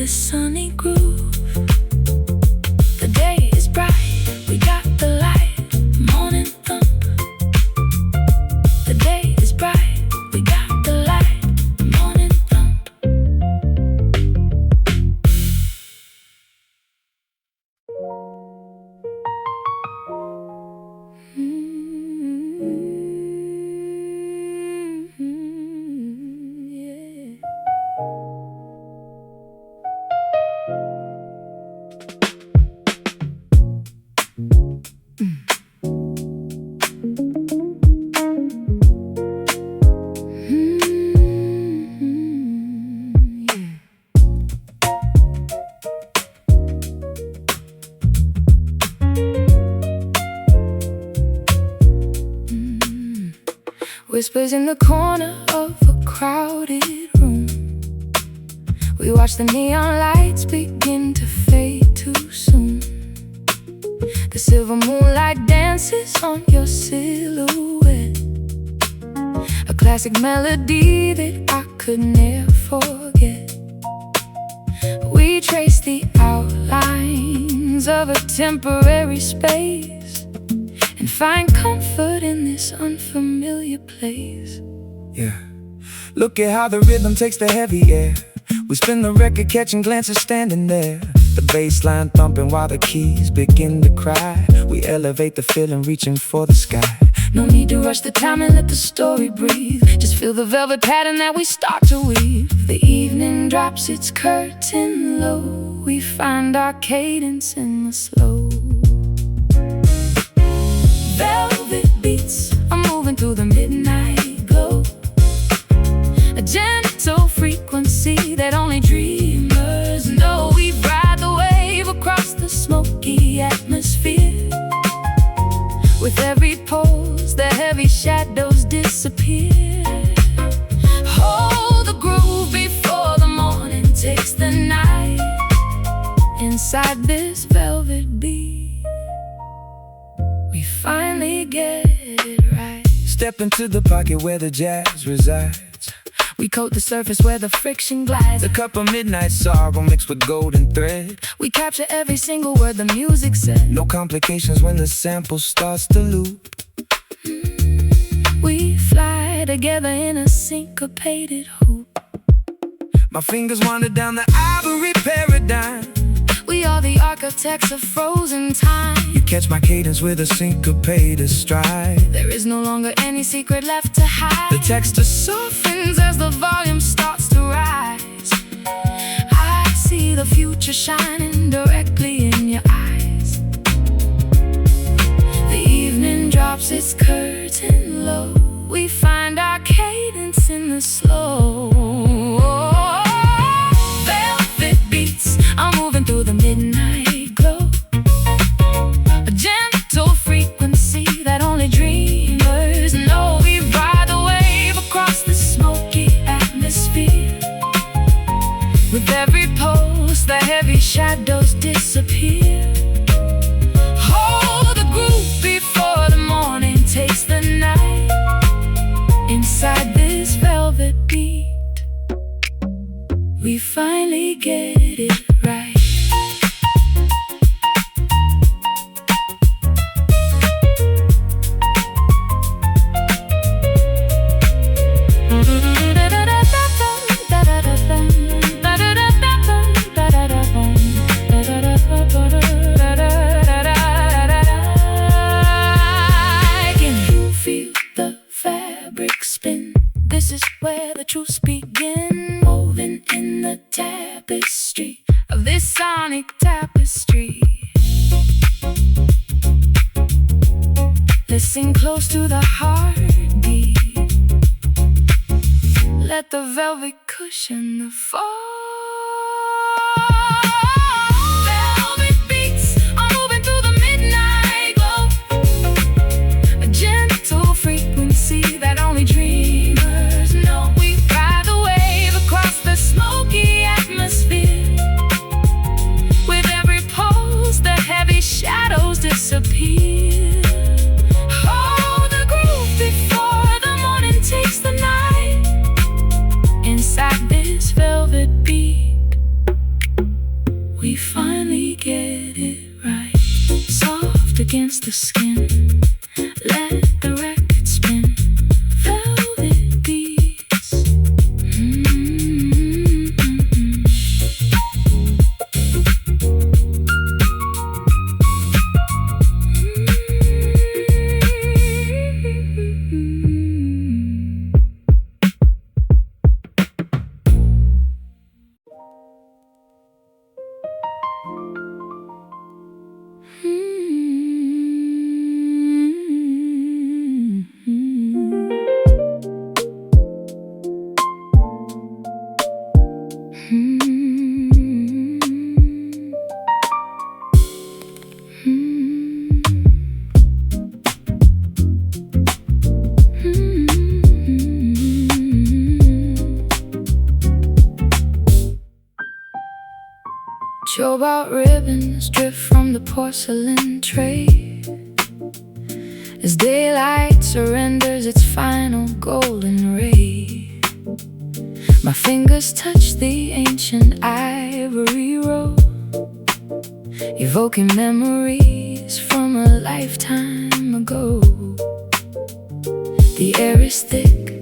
Sunny groove. The day is bright, we got the light, morning thump. The day is bright, we got the light, morning thump. Whispers in the corner of a crowded room. We watch the neon lights begin to fade too soon. The silver moonlight dances on your silhouette, a classic melody that I could never forget. We trace the outlines of a temporary space and find comfort in this unfamiliar place. Yeah, look at how the rhythm takes the heavy air. We spin the record, catching glances standing there. The bass line thumping while the keys begin to cry. We elevate the feeling, reaching for the sky. No need to rush the time and let the story breathe. Just feel the velvet pattern that we start to weave. The evening drops its curtain low. We find our cadence in the slow. Velvet beats are moving through the midnight glow, a gentle frequency that only dreamers know. We ride the wave across the smoky atmosphere. With every pose, the heavy shadows disappear. Hold the groove before the morning takes the the night. Inside this velvet beat, we finally get it right. Step into the pocket where the jazz resides. We coat the surface where the friction glides. A cup of midnight sorrow mixed with golden thread. We capture every single word the music said. No complications when the sample starts to loop. We fly together in a syncopated hoop. My fingers wander down the ivory paradigm. We are the architects of frozen time. You catch my cadence with a syncopated stride. There is no longer any secret left to hide. The texture softens as the volume starts to rise. I see the future shining directly in your eyes. The evening drops its curtain low. We find our cadence in the slow. Velvet beats are moving through the midnight glow. A gentle frequency that only dreamers know. We ride the wave across the smoky atmosphere. With every pulse, the heavy shadows disappear. Hold the groove before the morning takes the night. Inside this velvet beat, we finally get it right. This is where the truths begin, woven in the tapestry of this sonic tapestry. Listen close to the heartbeat. Let the velvet cushion the fall. Velvet beats are moving through the midnight glow. A gentle frequency that only dreamers know. We ride the wave across the smoky atmosphere. With every pulse, the heavy shadows disappear. Hold the groove before the morning takes the night. Inside this velvet beat, we finally get it right. Soft against the skin, let the record spin. Velvet beats. Cobalt ribbons drip from the porcelain tray as daylight surrenders its final golden ray. My fingers touch the ancient ivory roll, evoking memories from a lifetime ago. The air is thick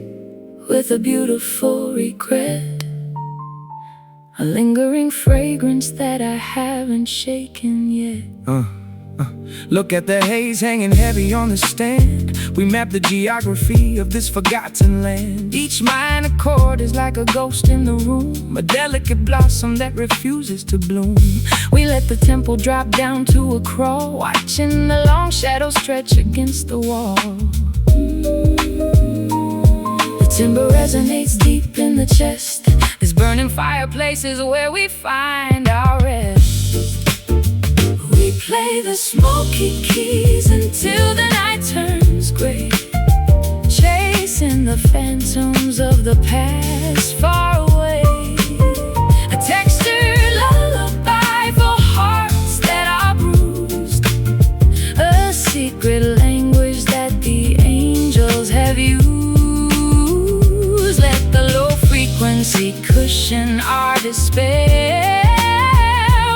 with a beautiful regret, a lingering fragrance that I haven't shaken yet. Look at the haze hanging heavy on the stand. We map the geography of this forgotten land. Each minor chord is like a ghost in the room, a delicate blossom that refuses to bloom. We let the tempo drop down to a crawl, watching the long shadows stretch against the wall. The timber resonates deep in the chest. This burning fireplace is where we find our rest. We play the smoky keys until the night turns gray, chasing the phantoms of the past far away. A texture have used. Let the low frequency cushion our despair,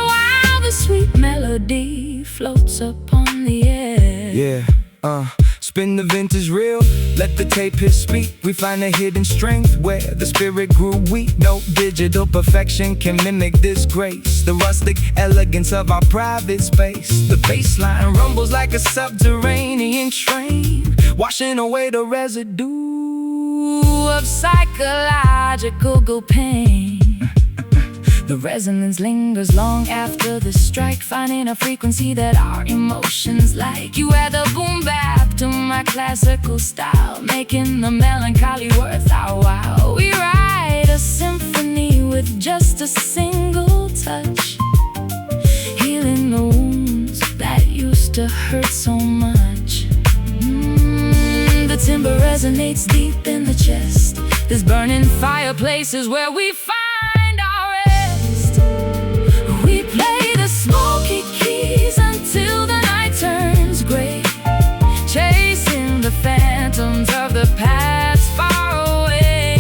while the sweet melody floats upon the air. Yeah, spin the vintage reel, let the tape hit speak. We find a hidden strength where the spirit grew weak. No digital perfection can mimic this grace, the rustic elegance of our private space. The bass line rumbles like a subterranean train, washing away the residue of psychological pain. The resonance lingers long after the strike, finding a frequency that our emotions like. You add the boom bap to my classical style, making the melancholy worth our while. We write a symphony with just a single touch, healing the wounds that used to hurt so much. The timbre resonates deep in the chest. This burning fireplace is where we find our rest. We play the smoky keys until the night turns gray, chasing the phantoms of the past far away.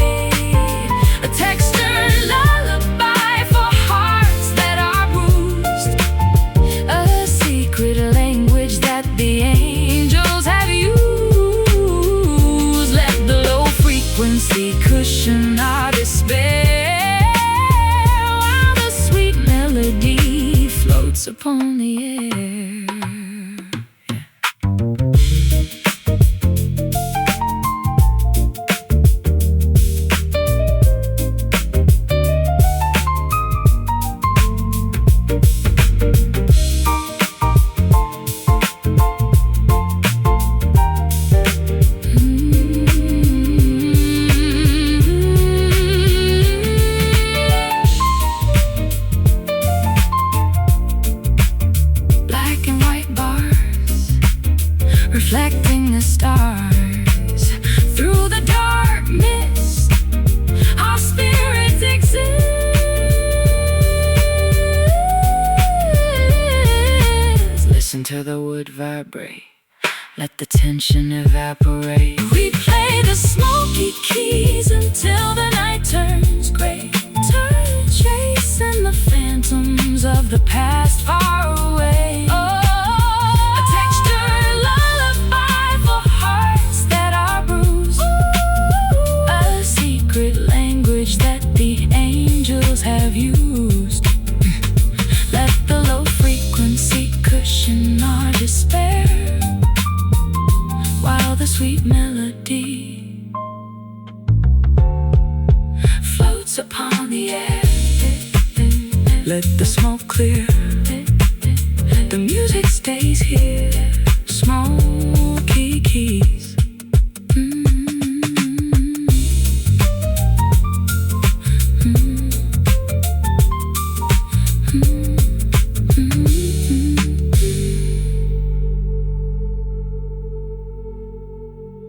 A textured lullaby for hearts that are bruised, a secret language that the angels have used. Let the low frequency cushion our despair, while the sweet melody floats upon the air. Reflecting the stars through the dark mist, our spirits exist. Listen to the wood vibrate, let the tension evaporate. We play the smoky keys until the night turns gray, chasing the phantoms of the past far away. Have used. Let the low frequency cushion our despair, while the sweet melody floats upon the air. Let the smoke clear, the music stays here, small